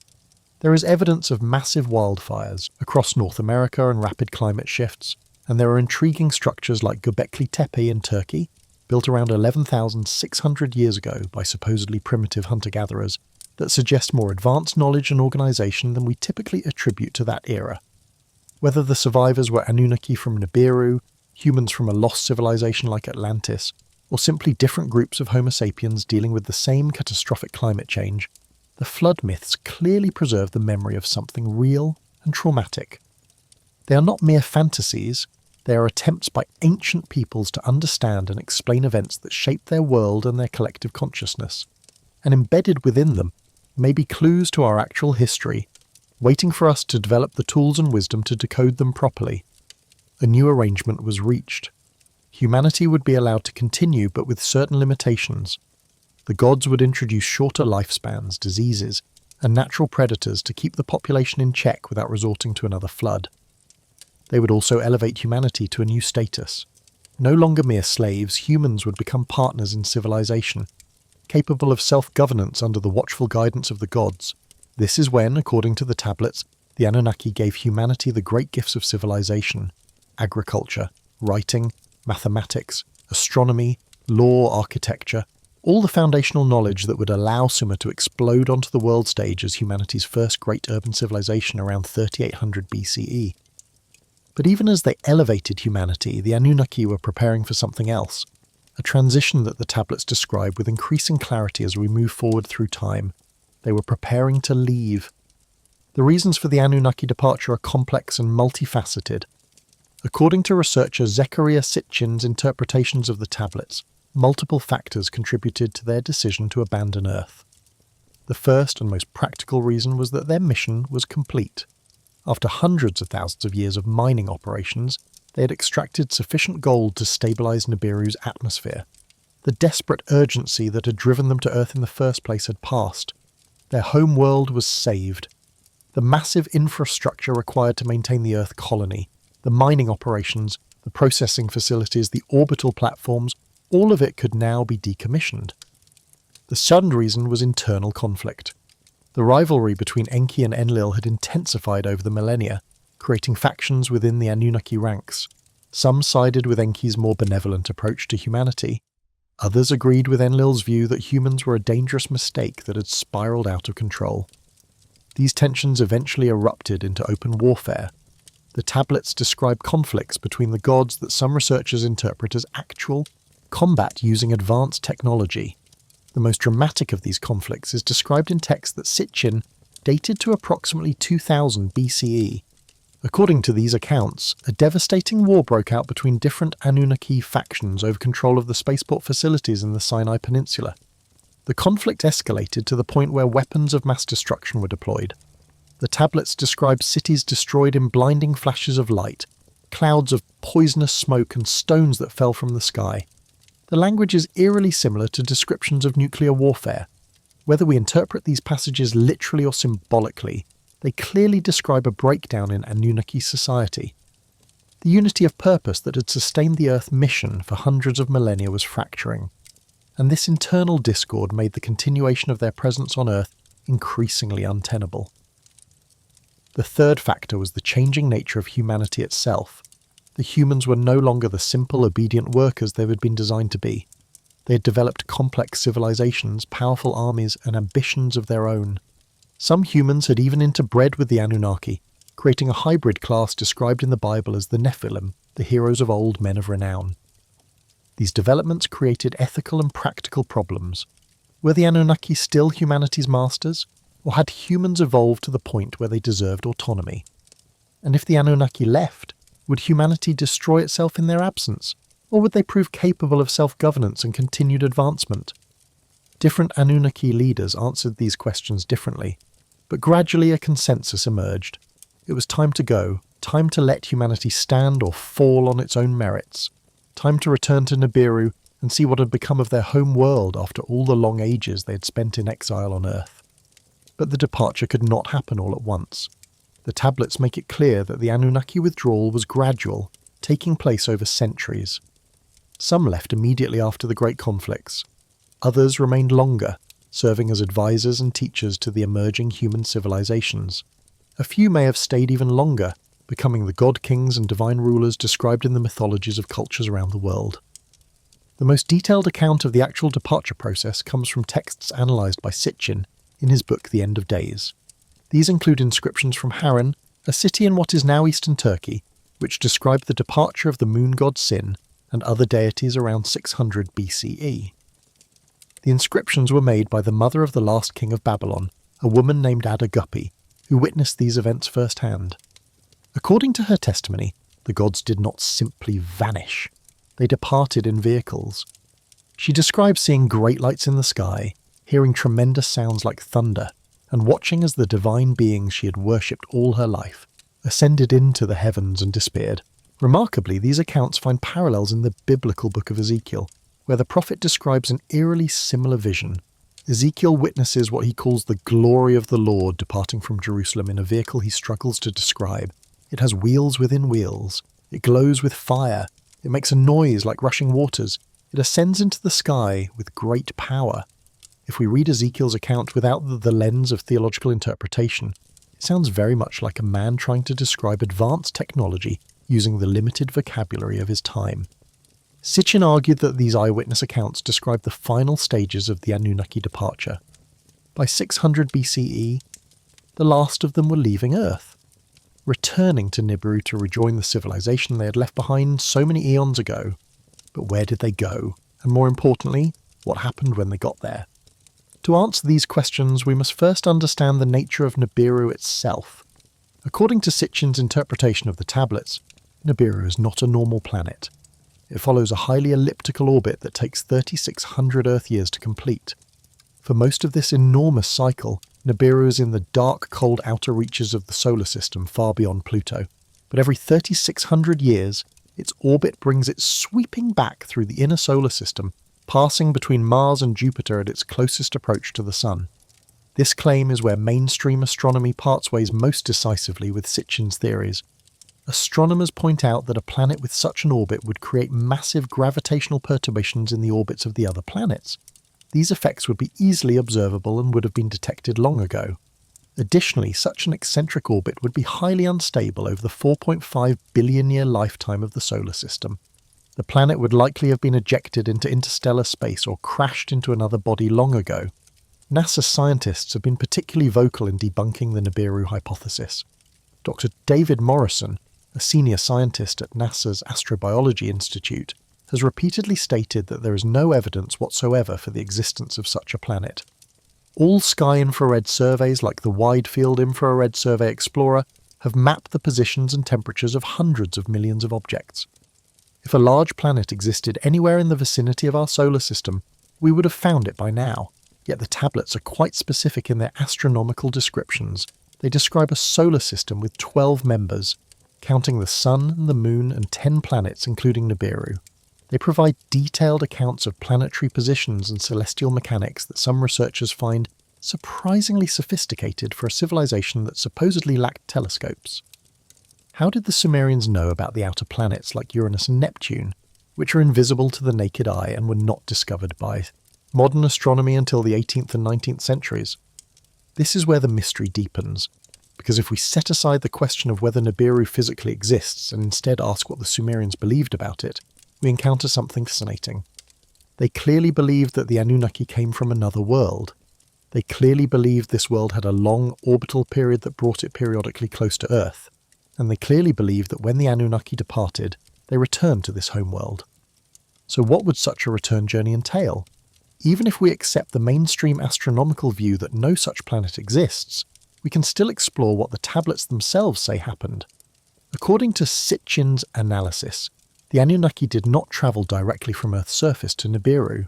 There is evidence of massive wildfires across North America and rapid climate shifts, and there are intriguing structures like Göbekli Tepe in Turkey, built around 11,600 years ago by supposedly primitive hunter-gatherers, that suggest more advanced knowledge and organisation than we typically attribute to that era. Whether the survivors were Anunnaki from Nibiru, humans from a lost civilization like Atlantis, or simply different groups of Homo sapiens dealing with the same catastrophic climate change, the flood myths clearly preserve the memory of something real and traumatic. They are not mere fantasies, they are attempts by ancient peoples to understand and explain events that shaped their world and their collective consciousness. And embedded within them may be clues to our actual history, waiting for us to develop the tools and wisdom to decode them properly. A new arrangement was reached. Humanity would be allowed to continue, but with certain limitations. The gods would introduce shorter lifespans, diseases, and natural predators to keep the population in check without resorting to another flood. They would also elevate humanity to a new status. No longer mere slaves, humans would become partners in civilization, capable of self-governance under the watchful guidance of the gods. This is when, according to the tablets, the Anunnaki gave humanity the great gifts of civilization: agriculture, writing, mathematics, astronomy, law, architecture, all the foundational knowledge that would allow Sumer to explode onto the world stage as humanity's first great urban civilization around 3800 BCE. But even as they elevated humanity, the Anunnaki were preparing for something else, a transition that the tablets describe with increasing clarity as we move forward through time. They were preparing to leave. The reasons for the Anunnaki departure are complex and multifaceted. According to researcher Zecharia Sitchin's interpretations of the tablets, multiple factors contributed to their decision to abandon Earth. The first and most practical reason was that their mission was complete. After hundreds of thousands of years of mining operations, they had extracted sufficient gold to stabilize Nibiru's atmosphere. The desperate urgency that had driven them to Earth in the first place had passed. Their home world was saved. The massive infrastructure required to maintain the Earth colony, the mining operations, the processing facilities, the orbital platforms, all of it could now be decommissioned. The second reason was internal conflict. The rivalry between Enki and Enlil had intensified over the millennia, creating factions within the Anunnaki ranks. Some sided with Enki's more benevolent approach to humanity. Others agreed with Enlil's view that humans were a dangerous mistake that had spiraled out of control. These tensions eventually erupted into open warfare. The tablets describe conflicts between the gods that some researchers interpret as actual combat using advanced technology. The most dramatic of these conflicts is described in texts that Sitchin dated to approximately 2000 BCE. According to these accounts, a devastating war broke out between different Anunnaki factions over control of the spaceport facilities in the Sinai Peninsula. The conflict escalated to the point where weapons of mass destruction were deployed. The tablets describe cities destroyed in blinding flashes of light, clouds of poisonous smoke and stones that fell from the sky. The language is eerily similar to descriptions of nuclear warfare. Whether we interpret these passages literally or symbolically, they clearly describe a breakdown in Anunnaki society. The unity of purpose that had sustained the Earth mission for hundreds of millennia was fracturing, and this internal discord made the continuation of their presence on Earth increasingly untenable. The third factor was the changing nature of humanity itself. The humans were no longer the simple, obedient workers they had been designed to be. They had developed complex civilizations, powerful armies, and ambitions of their own. Some humans had even interbred with the Anunnaki, creating a hybrid class described in the Bible as the Nephilim, the heroes of old, men of renown. These developments created ethical and practical problems. Were the Anunnaki still humanity's masters, or had humans evolved to the point where they deserved autonomy? And if the Anunnaki left, would humanity destroy itself in their absence, or would they prove capable of self-governance and continued advancement? Different Anunnaki leaders answered these questions differently, but gradually a consensus emerged. It was time to go, time to let humanity stand or fall on its own merits, time to return to Nibiru and see what had become of their home world after all the long ages they had spent in exile on Earth. But the departure could not happen all at once. The tablets make it clear that the Anunnaki withdrawal was gradual, taking place over centuries. Some left immediately after the great conflicts. Others remained longer, serving as advisors and teachers to the emerging human civilizations. A few may have stayed even longer, becoming the god-kings and divine rulers described in the mythologies of cultures around the world. The most detailed account of the actual departure process comes from texts analysed by Sitchin in his book The End of Days. These include inscriptions from Harran, a city in what is now eastern Turkey, which describe the departure of the moon god Sin and other deities around 600 BCE. The inscriptions were made by the mother of the last king of Babylon, a woman named Ada Guppi, who witnessed these events firsthand. According to her testimony, the gods did not simply vanish. They departed in vehicles. She describes seeing great lights in the sky, hearing tremendous sounds like thunder, and watching as the divine beings she had worshipped all her life ascended into the heavens and disappeared. Remarkably, these accounts find parallels in the biblical book of Ezekiel, where the prophet describes an eerily similar vision. Ezekiel witnesses what he calls the glory of the Lord departing from Jerusalem in a vehicle he struggles to describe. It has wheels within wheels. It glows with fire. It makes a noise like rushing waters. It ascends into the sky with great power. If we read Ezekiel's account without the lens of theological interpretation, it sounds very much like a man trying to describe advanced technology using the limited vocabulary of his time. Sitchin argued that these eyewitness accounts describe the final stages of the Anunnaki departure. By 600 BCE, the last of them were leaving Earth, returning to Nibiru to rejoin the civilization they had left behind so many eons ago. But where did they go? And more importantly, what happened when they got there? To answer these questions, we must first understand the nature of Nibiru itself. According to Sitchin's interpretation of the tablets, Nibiru is not a normal planet. It follows a highly elliptical orbit that takes 3,600 Earth years to complete. For most of this enormous cycle, Nibiru is in the dark, cold outer reaches of the solar system far beyond Pluto. But every 3,600 years, its orbit brings it sweeping back through the inner solar system, passing between Mars and Jupiter at its closest approach to the Sun. This claim is where mainstream astronomy parts ways most decisively with Sitchin's theories. Astronomers point out that a planet with such an orbit would create massive gravitational perturbations in the orbits of the other planets. These effects would be easily observable and would have been detected long ago. Additionally, such an eccentric orbit would be highly unstable over the 4.5 billion-year lifetime of the solar system. The planet would likely have been ejected into interstellar space or crashed into another body long ago. NASA scientists have been particularly vocal in debunking the Nibiru hypothesis. Dr. David Morrison, a senior scientist at NASA's Astrobiology Institute, has repeatedly stated that there is no evidence whatsoever for the existence of such a planet. All sky infrared surveys like the Wide Field Infrared Survey Explorer have mapped the positions and temperatures of hundreds of millions of objects. If a large planet existed anywhere in the vicinity of our solar system, we would have found it by now, yet the tablets are quite specific in their astronomical descriptions. They describe a solar system with 12 members, counting the Sun, the Moon, and 10 planets including Nibiru. They provide detailed accounts of planetary positions and celestial mechanics that some researchers find surprisingly sophisticated for a civilization that supposedly lacked telescopes. How did the Sumerians know about the outer planets like Uranus and Neptune, which are invisible to the naked eye and were not discovered by modern astronomy until the 18th and 19th centuries? This is where the mystery deepens, because if we set aside the question of whether Nibiru physically exists and instead ask what the Sumerians believed about it, we encounter something fascinating. They clearly believed that the Anunnaki came from another world. They clearly believed this world had a long orbital period that brought it periodically close to Earth. And they clearly believed that when the Anunnaki departed, they returned to this homeworld. So what would such a return journey entail? Even if we accept the mainstream astronomical view that no such planet exists, we can still explore what the tablets themselves say happened. According to Sitchin's analysis, the Anunnaki did not travel directly from Earth's surface to Nibiru.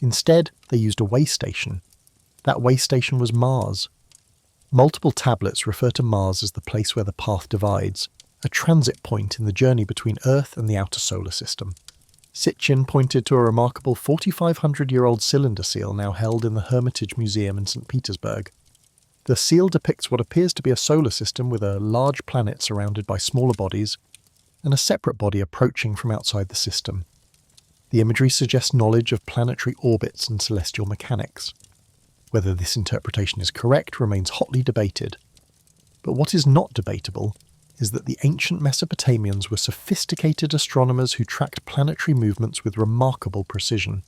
Instead, they used a way station. That way station was Mars. Multiple tablets refer to Mars as the place where the path divides, a transit point in the journey between Earth and the outer solar system. Sitchin pointed to a remarkable 4,500-year-old cylinder seal now held in the Hermitage Museum in St. Petersburg. The seal depicts what appears to be a solar system with a large planet surrounded by smaller bodies, and a separate body approaching from outside the system. The imagery suggests knowledge of planetary orbits and celestial mechanics. Whether this interpretation is correct remains hotly debated. But what is not debatable is that the ancient Mesopotamians were sophisticated astronomers who tracked planetary movements with remarkable precision.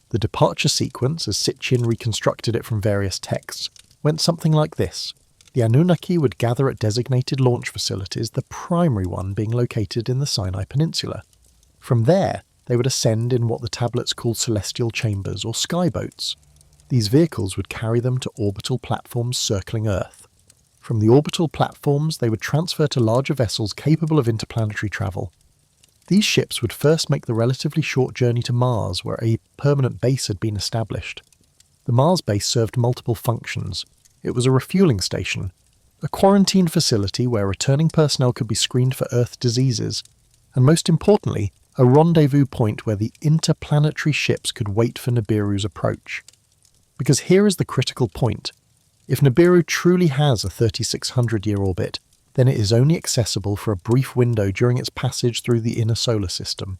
The departure sequence, as Sitchin reconstructed it from various texts, went something like this. The Anunnaki would gather at designated launch facilities, the primary one being located in the Sinai Peninsula. From there, they would ascend in what the tablets call celestial chambers or skyboats. These vehicles would carry them to orbital platforms circling Earth. From the orbital platforms, they would transfer to larger vessels capable of interplanetary travel. These ships would first make the relatively short journey to Mars, where a permanent base had been established. The Mars base served multiple functions. It was a refueling station, a quarantine facility where returning personnel could be screened for Earth diseases, and most importantly, a rendezvous point where the interplanetary ships could wait for Nibiru's approach. Because here is the critical point. If Nibiru truly has a 3,600-year orbit, then it is only accessible for a brief window during its passage through the inner solar system.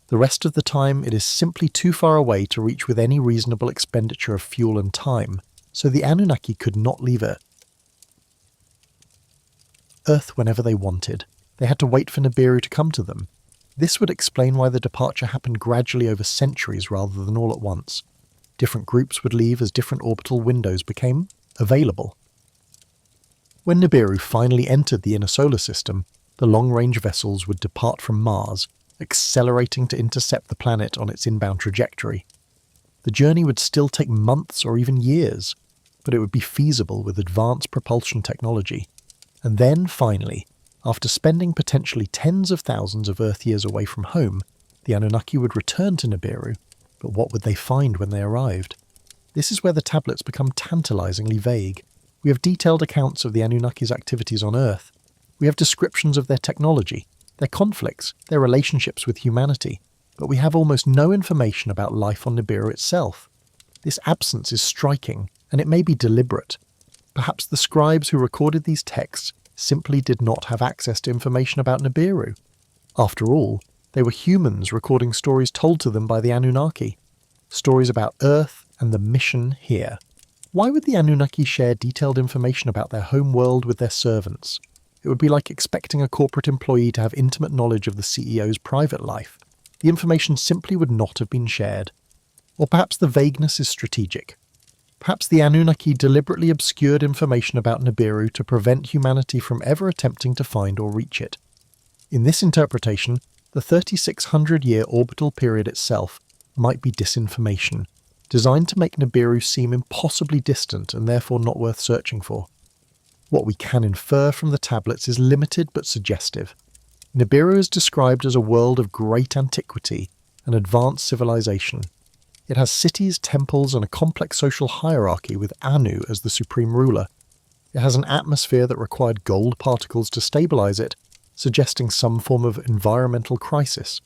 The rest of the time, it is simply too far away to reach with any reasonable expenditure of fuel and time, so the Anunnaki could not leave Earth whenever they wanted. They had to wait for Nibiru to come to them. This would explain why the departure happened gradually over centuries rather than all at once. Different groups would leave as different orbital windows became available. When Nibiru finally entered the inner solar system, the long-range vessels would depart from Mars, accelerating to intercept the planet on its inbound trajectory. The journey would still take months or even years, but it would be feasible with advanced propulsion technology. And then, finally, after spending potentially tens of thousands of Earth years away from home, the Anunnaki would return to Nibiru, but what would they find when they arrived? This is where the tablets become tantalizingly vague. We have detailed accounts of the Anunnaki's activities on Earth. We have descriptions of their technology, their conflicts, their relationships with humanity, but we have almost no information about life on Nibiru itself. This absence is striking, and it may be deliberate. Perhaps the scribes who recorded these texts simply did not have access to information about Nibiru. After all, they were humans recording stories told to them by the Anunnaki. Stories about Earth and the mission here. Why would the Anunnaki share detailed information about their home world with their servants? It would be like expecting a corporate employee to have intimate knowledge of the CEO's private life. The information simply would not have been shared. Or perhaps the vagueness is strategic. Perhaps the Anunnaki deliberately obscured information about Nibiru to prevent humanity from ever attempting to find or reach it. In this interpretation, The 3,600-year orbital period itself might be disinformation, designed to make Nibiru seem impossibly distant and therefore not worth searching for. What we can infer from the tablets is limited but suggestive. Nibiru is described as a world of great antiquity and advanced civilization. It has cities, temples, and a complex social hierarchy with Anu as the supreme ruler. It has an atmosphere that required gold particles to stabilize it, suggesting some form of environmental crisis.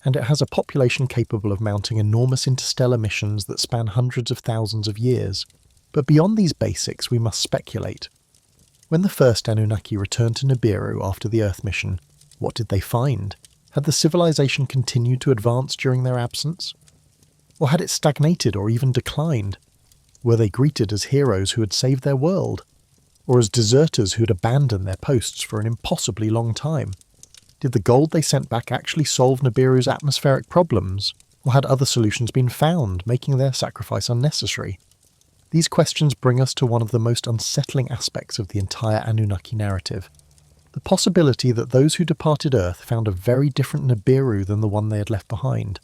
And it has a population capable of mounting enormous interstellar missions that span hundreds of thousands of years. But beyond these basics, we must speculate. When the first Anunnaki returned to Nibiru after the Earth mission, what did they find? Had the civilization continued to advance during their absence? Or had it stagnated or even declined? Were they greeted as heroes who had saved their world? Or as deserters who had abandoned their posts for an impossibly long time? Did the gold they sent back actually solve Nibiru's atmospheric problems? Or had other solutions been found, making their sacrifice unnecessary? These questions bring us to one of the most unsettling aspects of the entire Anunnaki narrative. The possibility that those who departed Earth found a very different Nibiru than the one they had left behind.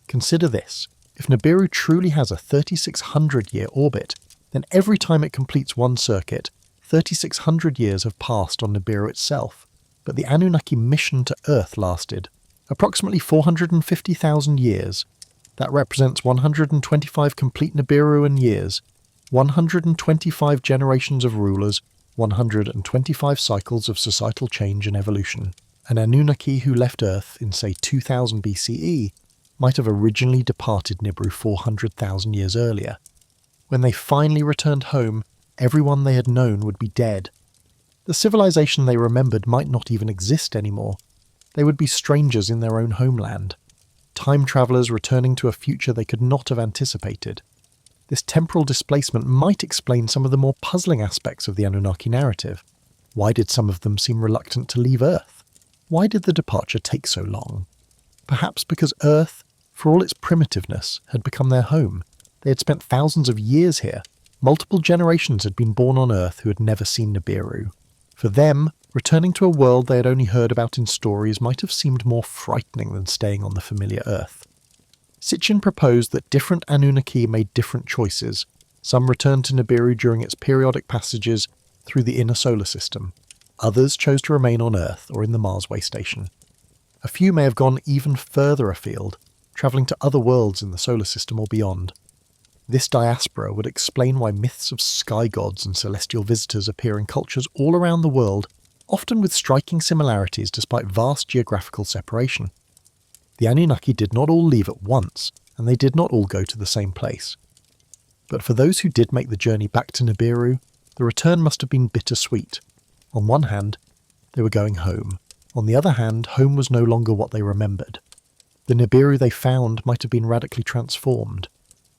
Consider this. If Nibiru truly has a 3,600-year orbit, then every time it completes one circuit, 3,600 years have passed on Nibiru itself. But the Anunnaki mission to Earth lasted approximately 450,000 years. That represents 125 complete Nibiruan years, 125 generations of rulers, 125 cycles of societal change and evolution. An Anunnaki who left Earth in, say, 2000 BCE might have originally departed Nibiru 400,000 years earlier. When they finally returned home, everyone they had known would be dead. The civilization they remembered might not even exist anymore. They would be strangers in their own homeland. Time travellers returning to a future they could not have anticipated. This temporal displacement might explain some of the more puzzling aspects of the Anunnaki narrative. Why did some of them seem reluctant to leave Earth? Why did the departure take so long? Perhaps because Earth, for all its primitiveness, had become their home. They had spent thousands of years here. Multiple generations had been born on Earth who had never seen Nibiru. For them, returning to a world they had only heard about in stories might have seemed more frightening than staying on the familiar Earth. Sitchin proposed that different Anunnaki made different choices. Some returned to Nibiru during its periodic passages through the inner solar system. Others chose to remain on Earth or in the Mars way station. A few may have gone even further afield, travelling to other worlds in the solar system or beyond. This diaspora would explain why myths of sky gods and celestial visitors appear in cultures all around the world, often with striking similarities despite vast geographical separation. The Anunnaki did not all leave at once, and they did not all go to the same place. But for those who did make the journey back to Nibiru, the return must have been bittersweet. On one hand, they were going home. On the other hand, home was no longer what they remembered. The Nibiru they found might have been radically transformed.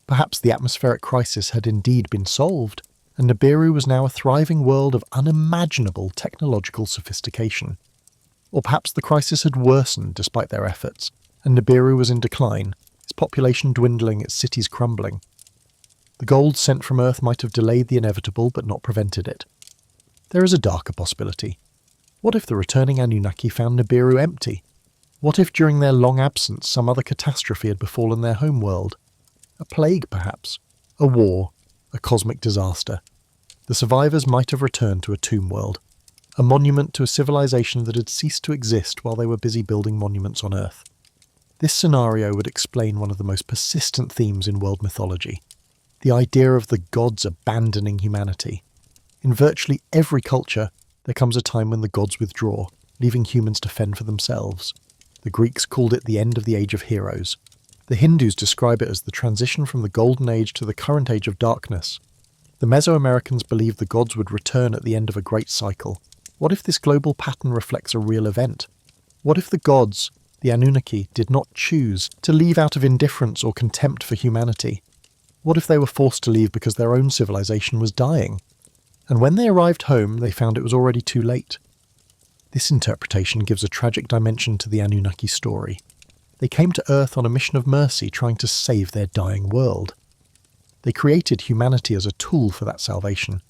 Perhaps the atmospheric crisis had indeed been solved, and Nibiru was now a thriving world of unimaginable technological sophistication. Or perhaps the crisis had worsened despite their efforts, and Nibiru was in decline, its population dwindling, its cities crumbling. The gold sent from Earth might have delayed the inevitable but not prevented it. There is a darker possibility. What if the returning Anunnaki found Nibiru empty? What if during their long absence some other catastrophe had befallen their homeworld? A plague, perhaps? A war? A cosmic disaster? The survivors might have returned to a tomb world, a monument to a civilization that had ceased to exist while they were busy building monuments on Earth. This scenario would explain one of the most persistent themes in world mythology, the idea of the gods abandoning humanity. In virtually every culture, there comes a time when the gods withdraw, leaving humans to fend for themselves. The Greeks called it the end of the Age of Heroes. The Hindus describe it as the transition from the Golden Age to the current Age of Darkness. The Mesoamericans believed the gods would return at the end of a great cycle. What if this global pattern reflects a real event? What if the gods, the Anunnaki, did not choose to leave out of indifference or contempt for humanity? What if they were forced to leave because their own civilization was dying? And when they arrived home, they found it was already too late. This interpretation gives a tragic dimension to the Anunnaki story. They came to Earth on a mission of mercy, trying to save their dying world. They created humanity as a tool for that salvation.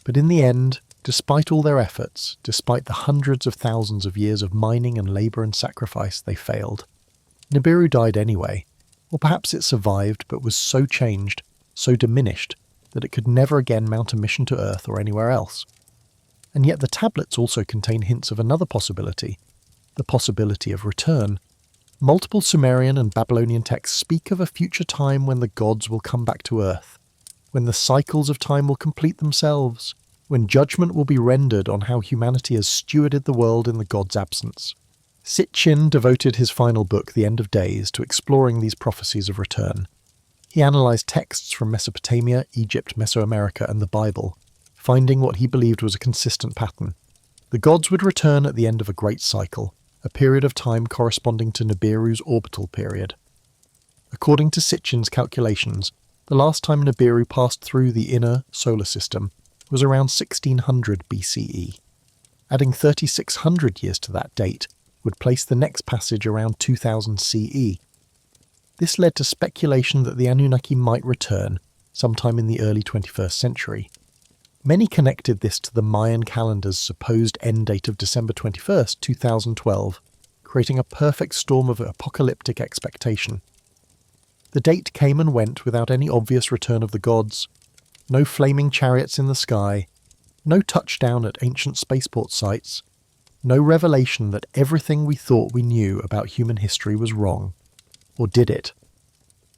But in the end, Despite all their efforts, despite the hundreds of thousands of years of mining and labour and sacrifice, they failed. Nibiru died anyway, or perhaps it survived but was so changed, so diminished, that it could never again mount a mission to Earth or anywhere else. And yet the tablets also contain hints of another possibility, the possibility of return. Multiple Sumerian and Babylonian texts speak of a future time when the gods will come back to Earth, when the cycles of time will complete themselves, when judgment will be rendered on how humanity has stewarded the world in the gods' absence. Sitchin devoted his final book, The End of Days, to exploring these prophecies of return. He analysed texts from Mesopotamia, Egypt, Mesoamerica, and the Bible, finding what he believed was a consistent pattern. The gods would return at the end of a great cycle, a period of time corresponding to Nibiru's orbital period. According to Sitchin's calculations, the last time Nibiru passed through the inner solar system was around 1600 BCE. Adding 3600 years to that date would place the next passage around 2000 CE. This led to speculation that the Anunnaki might return sometime in the early 21st century. Many connected this to the Mayan calendar's supposed end date of December 21st, 2012, creating a perfect storm of apocalyptic expectation. The date came and went without any obvious return of the gods, no flaming chariots in the sky, no touchdown at ancient spaceport sites, no revelation that everything we thought we knew about human history was wrong. Or did it?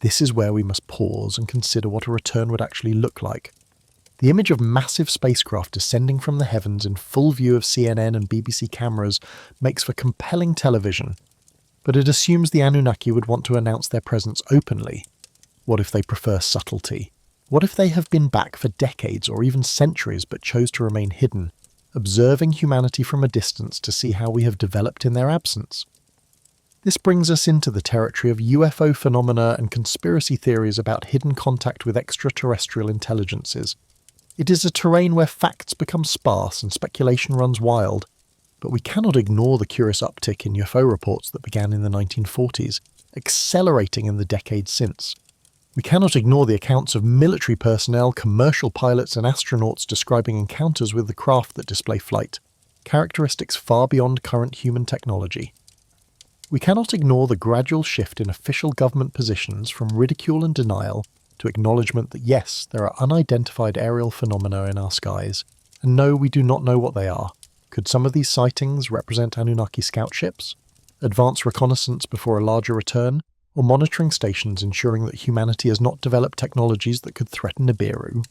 This is where we must pause and consider what a return would actually look like. The image of massive spacecraft descending from the heavens in full view of CNN and BBC cameras makes for compelling television, but it assumes the Anunnaki would want to announce their presence openly. What if they prefer subtlety? What if they have been back for decades or even centuries but chose to remain hidden, observing humanity from a distance to see how we have developed in their absence? This brings us into the territory of UFO phenomena and conspiracy theories about hidden contact with extraterrestrial intelligences. It is a terrain where facts become sparse and speculation runs wild, but we cannot ignore the curious uptick in UFO reports that began in the 1940s, accelerating in the decades since. We cannot ignore the accounts of military personnel, commercial pilots and astronauts describing encounters with the craft that display flight, characteristics far beyond current human technology. We cannot ignore the gradual shift in official government positions from ridicule and denial to acknowledgement that yes, there are unidentified aerial phenomena in our skies, and no, we do not know what they are. Could some of these sightings represent Anunnaki scout ships, advanced reconnaissance before a larger return, or monitoring stations ensuring that humanity has not developed technologies that could threaten Nibiru?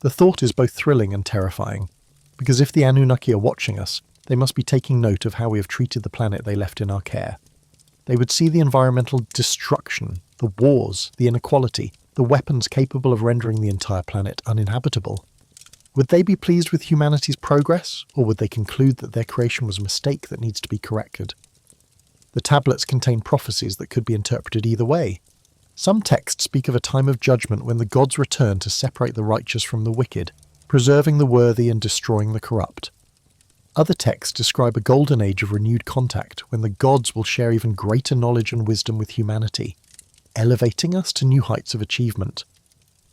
The thought is both thrilling and terrifying, because if the Anunnaki are watching us, they must be taking note of how we have treated the planet they left in our care. They would see the environmental destruction, the wars, the inequality, the weapons capable of rendering the entire planet uninhabitable. Would they be pleased with humanity's progress, or would they conclude that their creation was a mistake that needs to be corrected? The tablets contain prophecies that could be interpreted either way. Some texts speak of a time of judgment when the gods return to separate the righteous from the wicked, preserving the worthy and destroying the corrupt. Other texts describe a golden age of renewed contact when the gods will share even greater knowledge and wisdom with humanity, elevating us to new heights of achievement.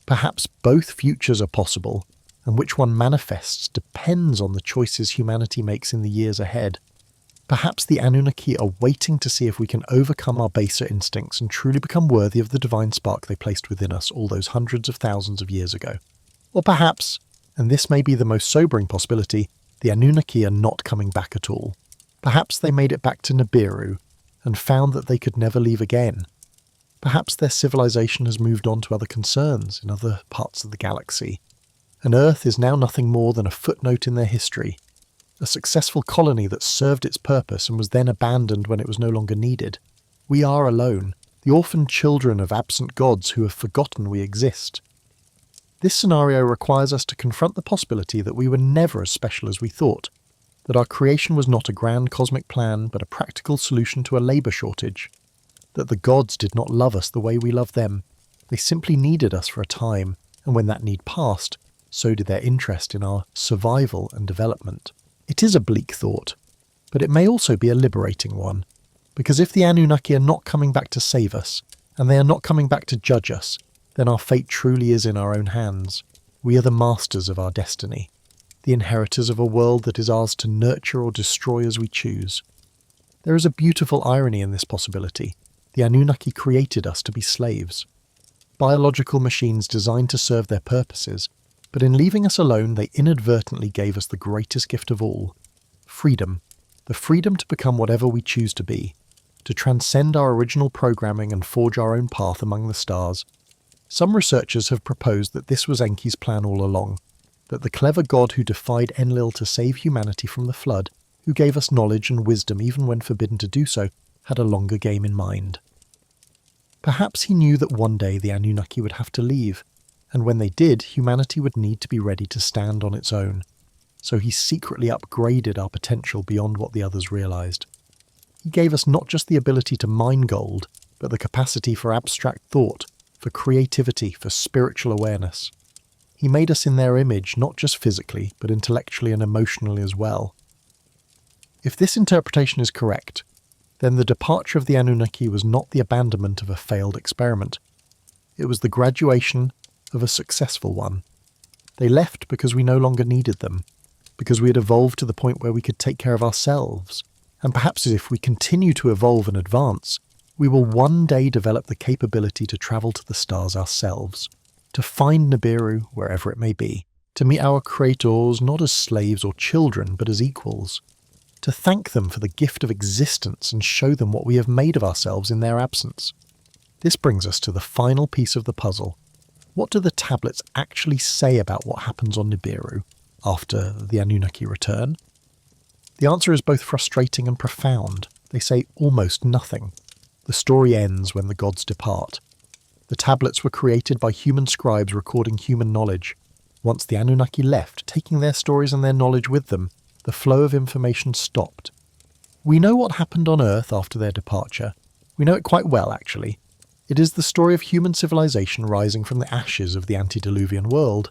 Perhaps both futures are possible, and which one manifests depends on the choices humanity makes in the years ahead. Perhaps the Anunnaki are waiting to see if we can overcome our baser instincts and truly become worthy of the divine spark they placed within us all those hundreds of thousands of years ago. Or perhaps, and this may be the most sobering possibility, the Anunnaki are not coming back at all. Perhaps they made it back to Nibiru and found that they could never leave again. Perhaps their civilization has moved on to other concerns in other parts of the galaxy, and Earth is now nothing more than a footnote in their history, a successful colony that served its purpose and was then abandoned when it was no longer needed. We are alone, the orphaned children of absent gods who have forgotten we exist. This scenario requires us to confront the possibility that we were never as special as we thought, that our creation was not a grand cosmic plan but a practical solution to a labour shortage, that the gods did not love us the way we love them. They simply needed us for a time, and when that need passed, so did their interest in our survival and development. It is a bleak thought, but it may also be a liberating one, because if the Anunnaki are not coming back to save us, and they are not coming back to judge us, then our fate truly is in our own hands. We are the masters of our destiny. the inheritors of a world that is ours to nurture or destroy as we choose. There is a beautiful irony in this possibility. The Anunnaki created us to be slaves. Biological machines designed to serve their purposes, but in leaving us alone they inadvertently gave us the greatest gift of all: freedom. The freedom to become whatever we choose to be, to transcend our original programming and forge our own path among the stars. Some researchers have proposed that this was Enki's plan all along, that the clever god who defied Enlil to save humanity from the flood, who gave us knowledge and wisdom even when forbidden to do so, had a longer game in mind. Perhaps he knew that one day the Anunnaki would have to leave, and when they did, humanity would need to be ready to stand on its own. So he secretly upgraded our potential beyond what the others realized. He gave us not just the ability to mine gold, but the capacity for abstract thought, for creativity, for spiritual awareness. He made us in their image, not just physically, but intellectually and emotionally as well. If this interpretation is correct, then the departure of the Anunnaki was not the abandonment of a failed experiment. It was the graduation of a successful one. They left because we no longer needed them, because we had evolved to the point where we could take care of ourselves. And perhaps if we continue to evolve and advance, we will one day develop the capability to travel to the stars ourselves, to find Nibiru wherever it may be, to meet our creators not as slaves or children, but as equals, to thank them for the gift of existence and show them what we have made of ourselves in their absence. This brings us to the final piece of the puzzle. What do the tablets actually say about what happens on Nibiru after the Anunnaki return? The answer is both frustrating and profound. They say almost nothing. The story ends when the gods depart. The tablets were created by human scribes recording human knowledge. Once the Anunnaki left, taking their stories and their knowledge with them, the flow of information stopped. We know what happened on Earth after their departure. We know it quite well, actually. It is the story of human civilization rising from the ashes of the antediluvian world,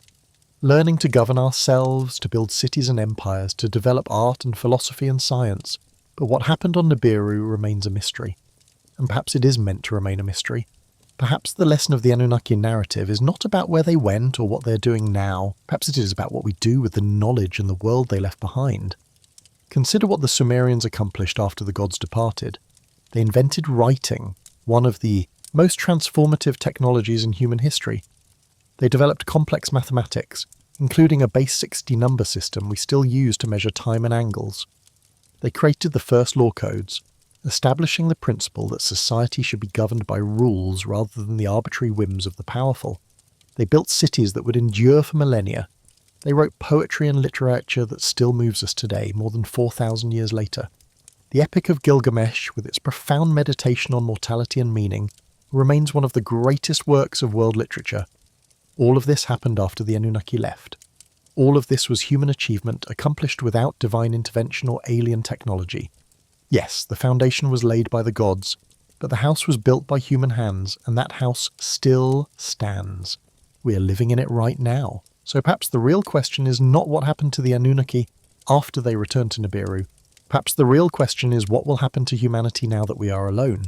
learning to govern ourselves, to build cities and empires, to develop art and philosophy and science. But what happened on Nibiru remains a mystery. And perhaps it is meant to remain a mystery. Perhaps the lesson of the Anunnaki narrative is not about where they went or what they're doing now. Perhaps it is about what we do with the knowledge and the world they left behind. Consider what the Sumerians accomplished after the gods departed. They invented writing, one of the most transformative technologies in human history. They developed complex mathematics, including a base 60 number system we still use to measure time and angles. They created the first law codes, establishing the principle that society should be governed by rules rather than the arbitrary whims of the powerful. They built cities that would endure for millennia. They wrote poetry and literature that still moves us today, more than 4,000 years later. The Epic of Gilgamesh, with its profound meditation on mortality and meaning, remains one of the greatest works of world literature. All of this happened after the Anunnaki left. All of this was human achievement accomplished without divine intervention or alien technology. Yes, the foundation was laid by the gods, but the house was built by human hands, and that house still stands. We are living in it right now. So perhaps the real question is not what happened to the Anunnaki after they returned to Nibiru. Perhaps the real question is what will happen to humanity now that we are alone.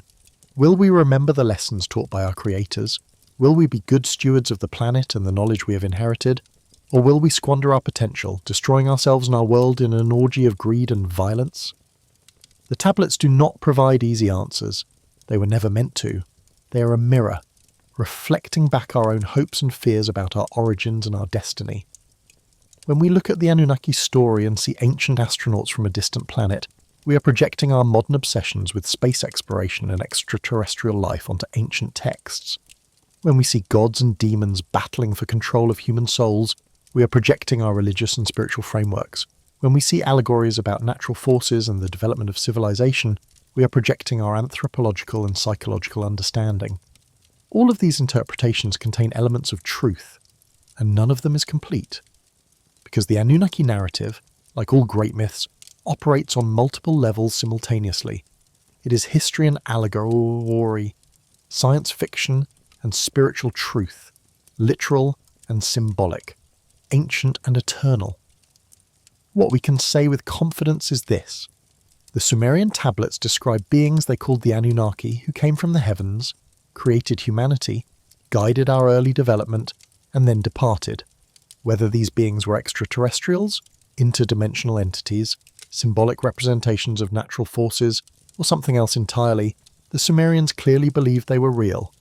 Will we remember the lessons taught by our creators? Will we be good stewards of the planet and the knowledge we have inherited? Or will we squander our potential, destroying ourselves and our world in an orgy of greed and violence? The tablets do not provide easy answers. They were never meant to. They are a mirror, reflecting back our own hopes and fears about our origins and our destiny. When we look at the Anunnaki story and see ancient astronauts from a distant planet, we are projecting our modern obsessions with space exploration and extraterrestrial life onto ancient texts. When we see gods and demons battling for control of human souls, we are projecting our religious and spiritual frameworks. When we see allegories about natural forces and the development of civilization, we are projecting our anthropological and psychological understanding. All of these interpretations contain elements of truth, and none of them is complete. Because the Anunnaki narrative, like all great myths, operates on multiple levels simultaneously. It is history and allegory, science fiction and spiritual truth, literal and symbolic, ancient and eternal. What we can say with confidence is this. The Sumerian tablets describe beings they called the Anunnaki who came from the heavens, created humanity, guided our early development, and then departed. Whether these beings were extraterrestrials, interdimensional entities, symbolic representations of natural forces, or something else entirely, the Sumerians clearly believed they were real.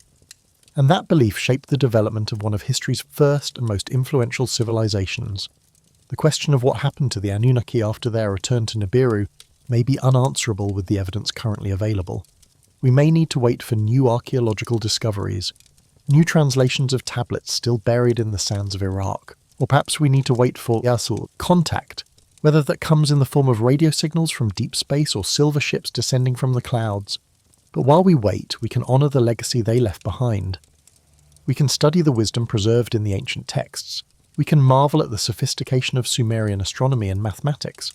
And that belief shaped the development of one of history's first and most influential civilizations. The question of what happened to the Anunnaki after their return to Nibiru may be unanswerable with the evidence currently available. We may need to wait for new archaeological discoveries, new translations of tablets still buried in the sands of Iraq, or perhaps we need to wait for contact, whether that comes in the form of radio signals from deep space or silver ships descending from the clouds. But while we wait, we can honour the legacy they left behind. We can study the wisdom preserved in the ancient texts. We can marvel at the sophistication of Sumerian astronomy and mathematics.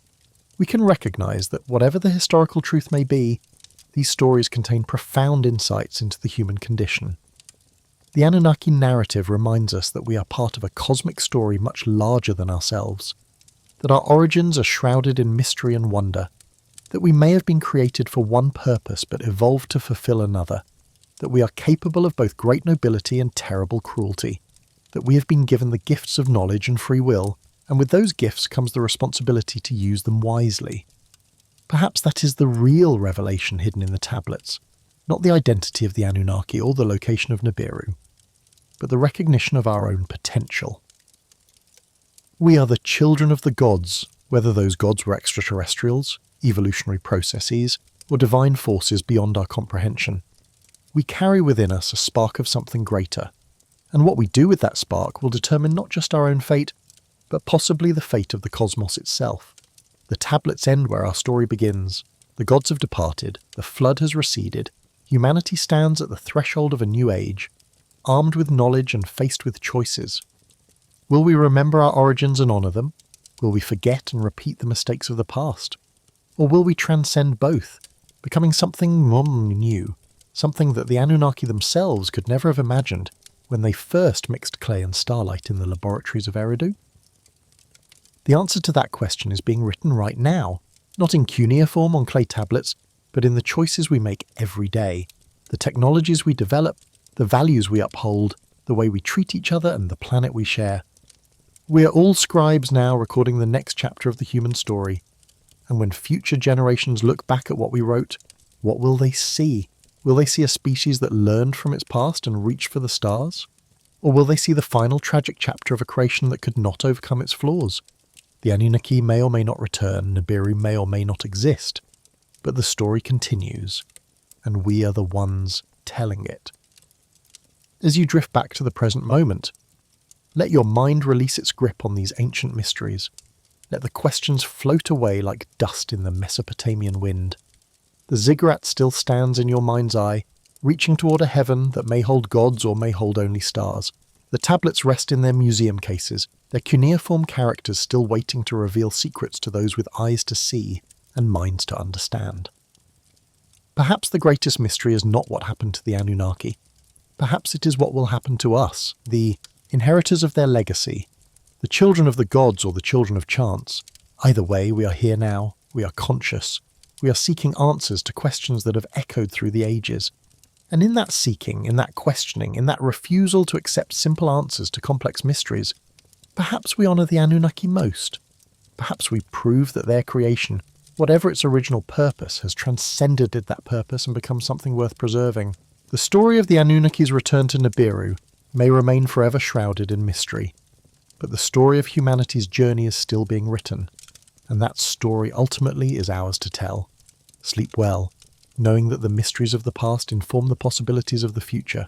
We can recognise that whatever the historical truth may be, these stories contain profound insights into the human condition. The Anunnaki narrative reminds us that we are part of a cosmic story much larger than ourselves, that our origins are shrouded in mystery and wonder, that we may have been created for one purpose but evolved to fulfill another, that we are capable of both great nobility and terrible cruelty, that we have been given the gifts of knowledge and free will, and with those gifts comes the responsibility to use them wisely. Perhaps that is the real revelation hidden in the tablets, not the identity of the Anunnaki or the location of Nibiru, but the recognition of our own potential. We are the children of the gods, whether those gods were extraterrestrials, evolutionary processes, or divine forces beyond our comprehension. We carry within us a spark of something greater, and what we do with that spark will determine not just our own fate, but possibly the fate of the cosmos itself. The tablets end where our story begins. The gods have departed, the flood has receded, humanity stands at the threshold of a new age, armed with knowledge and faced with choices. Will we remember our origins and honour them? Will we forget and repeat the mistakes of the past? Or will we transcend both, becoming something new, something that the Anunnaki themselves could never have imagined when they first mixed clay and starlight in the laboratories of Eridu? The answer to that question is being written right now, not in cuneiform on clay tablets, but in the choices we make every day, the technologies we develop, the values we uphold, the way we treat each other and the planet we share. We are all scribes now recording the next chapter of the human story, and when future generations look back at what we wrote, what will they see? Will they see a species that learned from its past and reached for the stars? Or will they see the final tragic chapter of a creation that could not overcome its flaws? The Anunnaki may or may not return, Nibiru may or may not exist, but the story continues, and we are the ones telling it. As you drift back to the present moment, let your mind release its grip on these ancient mysteries. Let the questions float away like dust in the Mesopotamian wind. The ziggurat still stands in your mind's eye, reaching toward a heaven that may hold gods or may hold only stars. The tablets rest in their museum cases, their cuneiform characters still waiting to reveal secrets to those with eyes to see and minds to understand. Perhaps the greatest mystery is not what happened to the Anunnaki. Perhaps it is what will happen to us, the inheritors of their legacy, the children of the gods or the children of chance. Either way, we are here now, we are conscious, we are seeking answers to questions that have echoed through the ages. And in that seeking, in that questioning, in that refusal to accept simple answers to complex mysteries, perhaps we honour the Anunnaki most. Perhaps we prove that their creation, whatever its original purpose, has transcended that purpose and become something worth preserving. The story of the Anunnaki's return to Nibiru may remain forever shrouded in mystery, but the story of humanity's journey is still being written, and that story ultimately is ours to tell. Sleep well, knowing that the mysteries of the past inform the possibilities of the future,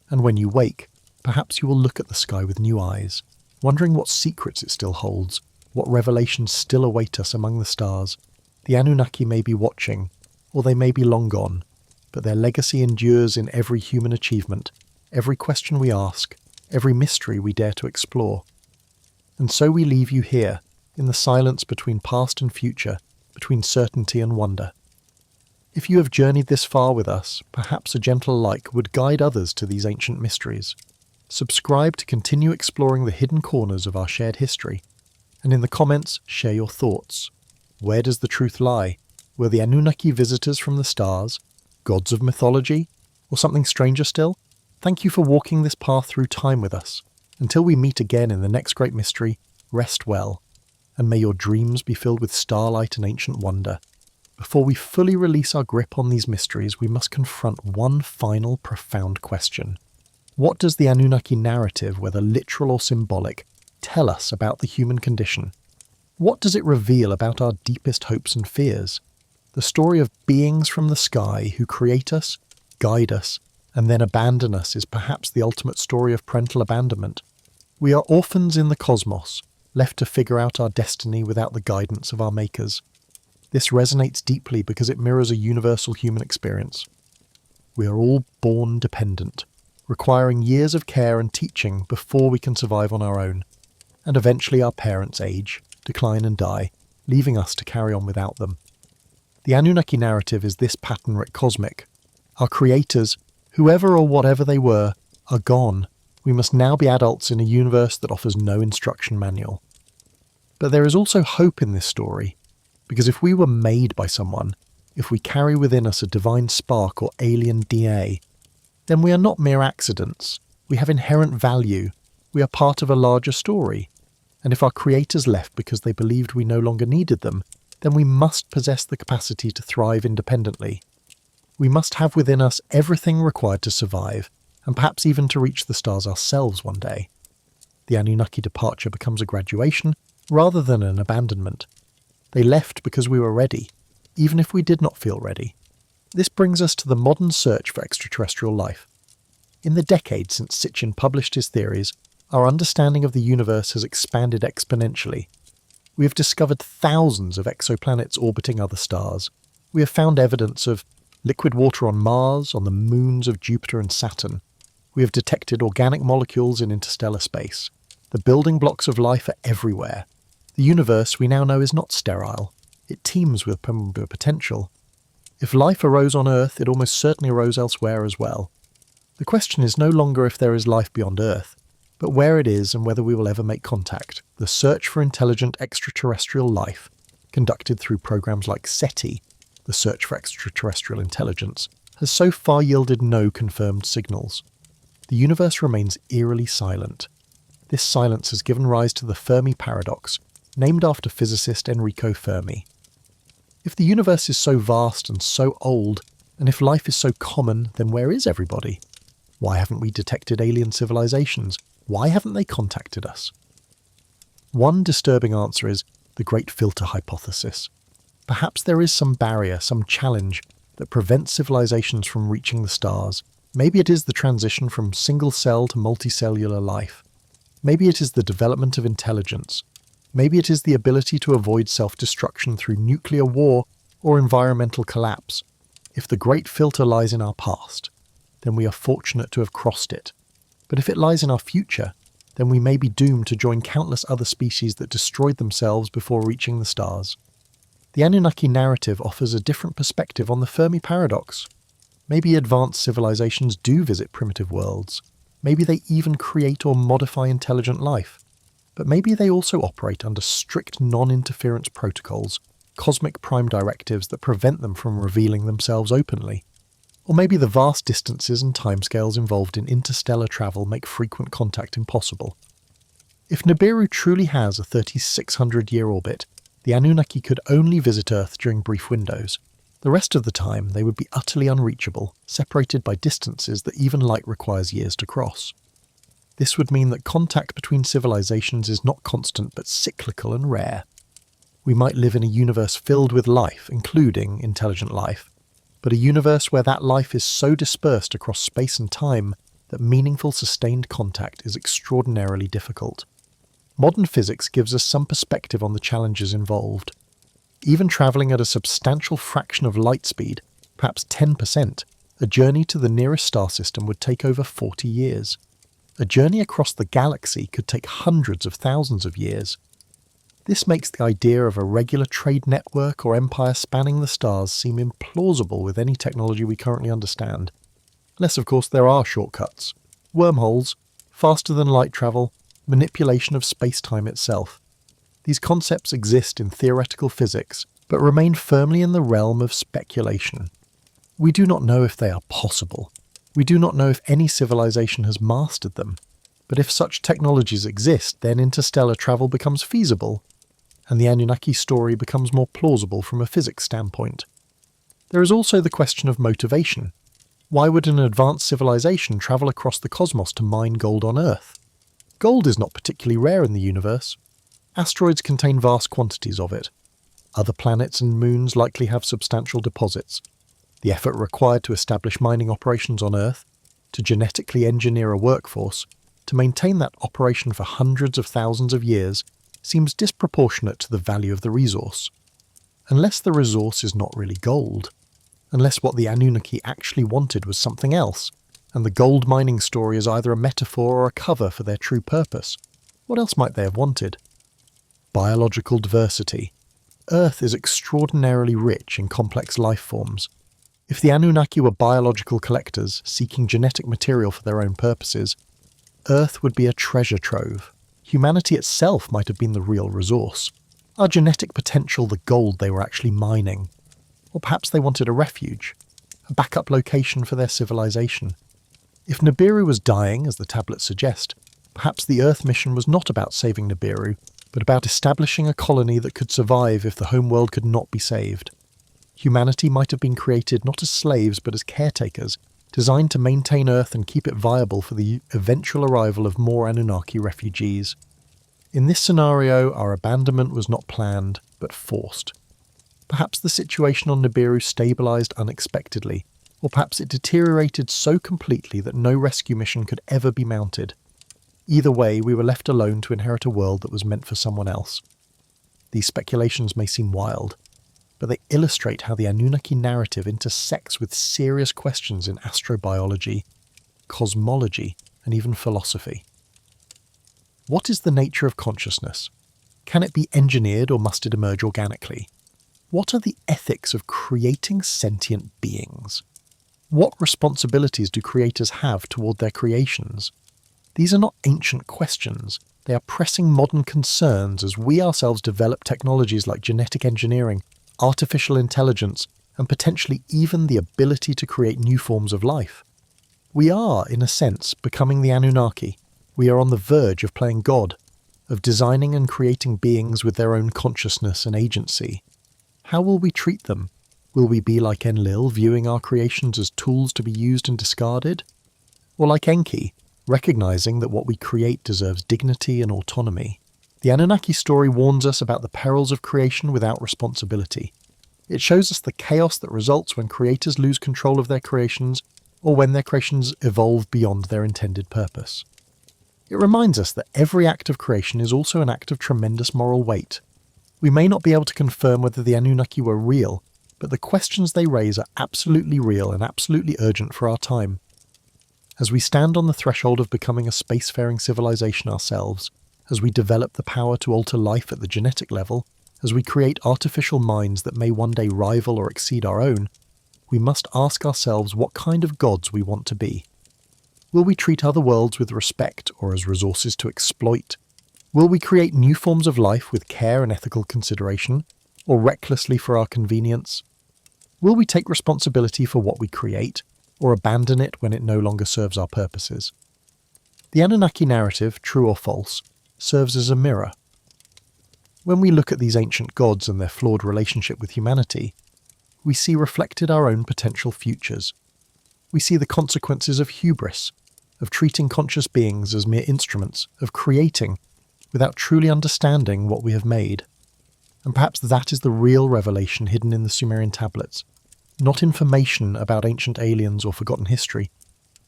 and when you wake, perhaps you will look at the sky with new eyes, wondering what secrets it still holds, what revelations still await us among the stars. The Anunnaki may be watching, or they may be long gone, but their legacy endures in every human achievement, every question we ask, every mystery we dare to explore. And so we leave you here, in the silence between past and future, between certainty and wonder. If you have journeyed this far with us, perhaps a gentle like would guide others to these ancient mysteries. Subscribe to continue exploring the hidden corners of our shared history, and in the comments, share your thoughts. Where does the truth lie? Were the Anunnaki visitors from the stars, gods of mythology, or something stranger still? Thank you for walking this path through time with us. Until we meet again in the next great mystery, rest well, and may your dreams be filled with starlight and ancient wonder. Before we fully release our grip on these mysteries, we must confront one final profound question. What does the Anunnaki narrative, whether literal or symbolic, tell us about the human condition? What does it reveal about our deepest hopes and fears? The story of beings from the sky who create us, guide us, and then abandon us is perhaps the ultimate story of parental abandonment. We are orphans in the cosmos, left to figure out our destiny without the guidance of our makers. This resonates deeply because it mirrors a universal human experience. We are all born dependent, requiring years of care and teaching before we can survive on our own. And eventually our parents age, decline and die, leaving us to carry on without them. The Anunnaki narrative is this pattern writ cosmic. Our creators, whoever or whatever they were, are gone. We must now be adults in a universe that offers no instruction manual. But there is also hope in this story, because if we were made by someone, if we carry within us a divine spark or alien DNA, then we are not mere accidents. We have inherent value. We are part of a larger story. And if our creators left because they believed we no longer needed them, then we must possess the capacity to thrive independently. We must have within us everything required to survive, and perhaps even to reach the stars ourselves one day. The Anunnaki departure becomes a graduation rather than an abandonment. They left because we were ready, even if we did not feel ready. This brings us to the modern search for extraterrestrial life. In the decades since Sitchin published his theories, our understanding of the universe has expanded exponentially. We have discovered thousands of exoplanets orbiting other stars. We have found evidence of liquid water on Mars, on the moons of Jupiter and Saturn. We have detected organic molecules in interstellar space. The building blocks of life are everywhere. The universe we now know is not sterile. It teems with potential. If life arose on Earth, it almost certainly arose elsewhere as well. The question is no longer if there is life beyond Earth, but where it is and whether we will ever make contact. The search for intelligent extraterrestrial life, conducted through programs like SETI, the search for extraterrestrial intelligence, has so far yielded no confirmed signals. The universe remains eerily silent. This silence has given rise to the Fermi paradox, named after physicist Enrico Fermi. If the universe is so vast and so old, and if life is so common, then where is everybody? Why haven't we detected alien civilizations? Why haven't they contacted us? One disturbing answer is the Great Filter hypothesis. Perhaps there is some barrier, some challenge that prevents civilizations from reaching the stars. Maybe it is the transition from single-cell to multicellular life. Maybe it is the development of intelligence. Maybe it is the ability to avoid self-destruction through nuclear war or environmental collapse. If the Great Filter lies in our past, then we are fortunate to have crossed it. But if it lies in our future, then we may be doomed to join countless other species that destroyed themselves before reaching the stars. The Anunnaki narrative offers a different perspective on the Fermi paradox. Maybe advanced civilizations do visit primitive worlds. Maybe they even create or modify intelligent life. But maybe they also operate under strict non-interference protocols, cosmic prime directives that prevent them from revealing themselves openly. Or maybe the vast distances and timescales involved in interstellar travel make frequent contact impossible. If Nibiru truly has a 3,600-year orbit, the Anunnaki could only visit Earth during brief windows. The rest of the time they would be utterly unreachable, separated by distances that even light requires years to cross. This would mean that contact between civilizations is not constant but cyclical and rare. We might live in a universe filled with life, including intelligent life, but a universe where that life is so dispersed across space and time that meaningful sustained contact is extraordinarily difficult. Modern physics gives us some perspective on the challenges involved. Even travelling at a substantial fraction of light speed, perhaps 10%, a journey to the nearest star system would take over 40 years. A journey across the galaxy could take hundreds of thousands of years. This makes the idea of a regular trade network or empire spanning the stars seem implausible with any technology we currently understand. Unless, of course, there are shortcuts. Wormholes, faster than light travel, manipulation of space-time itself. These concepts exist in theoretical physics, but remain firmly in the realm of speculation. We do not know if they are possible. We do not know if any civilization has mastered them. But if such technologies exist, then interstellar travel becomes feasible. and the Anunnaki story becomes more plausible from a physics standpoint. There is also the question of motivation. Why would an advanced civilization travel across the cosmos to mine gold on Earth? Gold is not particularly rare in the universe. Asteroids contain vast quantities of it. Other planets and moons likely have substantial deposits. The effort required to establish mining operations on Earth, to genetically engineer a workforce, to maintain that operation for hundreds of thousands of years, seems disproportionate to the value of the resource. Unless the resource is not really gold, unless what the Anunnaki actually wanted was something else, and the gold mining story is either a metaphor or a cover for their true purpose, what else might they have wanted? Biological diversity. Earth is extraordinarily rich in complex life forms. If the Anunnaki were biological collectors seeking genetic material for their own purposes, Earth would be a treasure trove. Humanity itself might have been the real resource. Our genetic potential the gold they were actually mining. Or perhaps they wanted a refuge, a backup location for their civilization. If Nibiru was dying, as the tablets suggest, perhaps the Earth mission was not about saving Nibiru, but about establishing a colony that could survive if the homeworld could not be saved. Humanity might have been created not as slaves but as caretakers, designed to maintain Earth and keep it viable for the eventual arrival of more Anunnaki refugees. In this scenario, our abandonment was not planned, but forced. Perhaps the situation on Nibiru stabilised unexpectedly, or perhaps it deteriorated so completely that no rescue mission could ever be mounted. Either way, we were left alone to inherit a world that was meant for someone else. These speculations may seem wild, but they illustrate how the Anunnaki narrative intersects with serious questions in astrobiology, cosmology, and even philosophy. What is the nature of consciousness? Can it be engineered or must it emerge organically? What are the ethics of creating sentient beings? What responsibilities do creators have toward their creations? These are not ancient questions. They are pressing modern concerns as we ourselves develop technologies like genetic engineering, artificial intelligence, and potentially even the ability to create new forms of life. We are, in a sense, becoming the Anunnaki. We are on the verge of playing God, of designing and creating beings with their own consciousness and agency. How will we treat them? Will we be like Enlil, viewing our creations as tools to be used and discarded? Or like Enki, recognizing that what we create deserves dignity and autonomy? The Anunnaki story warns us about the perils of creation without responsibility. It shows us the chaos that results when creators lose control of their creations, or when their creations evolve beyond their intended purpose. It reminds us that every act of creation is also an act of tremendous moral weight. We may not be able to confirm whether the Anunnaki were real, but the questions they raise are absolutely real and absolutely urgent for our time. As we stand on the threshold of becoming a spacefaring civilization ourselves, as we develop the power to alter life at the genetic level, as we create artificial minds that may one day rival or exceed our own, we must ask ourselves what kind of gods we want to be. Will we treat other worlds with respect or as resources to exploit? Will we create new forms of life with care and ethical consideration, or recklessly for our convenience? Will we take responsibility for what we create, or abandon it when it no longer serves our purposes? The Anunnaki narrative, true or false, serves as a mirror. When we look at these ancient gods and their flawed relationship with humanity, we see reflected our own potential futures. We see the consequences of hubris, of treating conscious beings as mere instruments, of creating, without truly understanding what we have made. And perhaps that is the real revelation hidden in the Sumerian tablets. Not information about ancient aliens or forgotten history,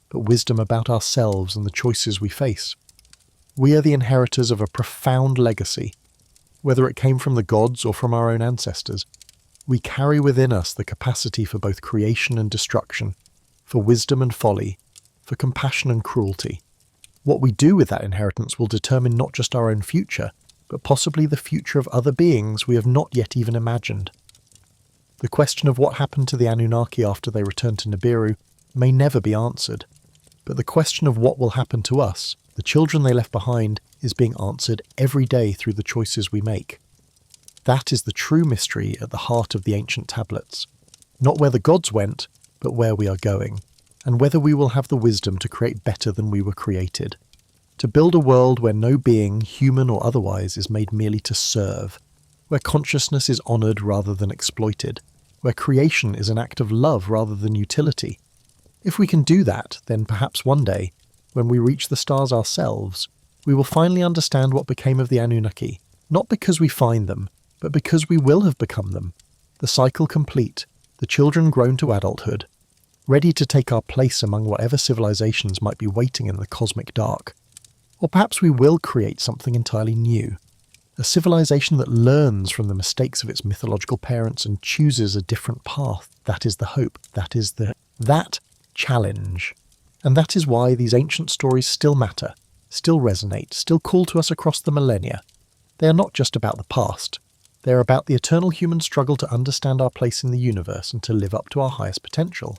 but wisdom about ourselves and the choices we face. We are the inheritors of a profound legacy. Whether it came from the gods or from our own ancestors, we carry within us the capacity for both creation and destruction, for wisdom and folly, for compassion and cruelty. What we do with that inheritance will determine not just our own future, but possibly the future of other beings we have not yet even imagined. The question of what happened to the Anunnaki after they returned to Nibiru may never be answered, but the question of what will happen to us, the children they left behind, is being answered every day through the choices we make. That is the true mystery at the heart of the ancient tablets. Not where the gods went, but where we are going, and whether we will have the wisdom to create better than we were created. To build a world where no being, human or otherwise, is made merely to serve, where consciousness is honoured rather than exploited, where creation is an act of love rather than utility. If we can do that, then perhaps one day, when we reach the stars ourselves, we will finally understand what became of the Anunnaki, not because we find them, but because we will have become them. The cycle complete, the children grown to adulthood, ready to take our place among whatever civilizations might be waiting in the cosmic dark. Or perhaps we will create something entirely new, a civilization that learns from the mistakes of its mythological parents and chooses a different path. That is the hope, that challenge. And that is why these ancient stories still matter, still resonate, still call to us across the millennia. They are not just about the past. They are about the eternal human struggle to understand our place in the universe and to live up to our highest potential.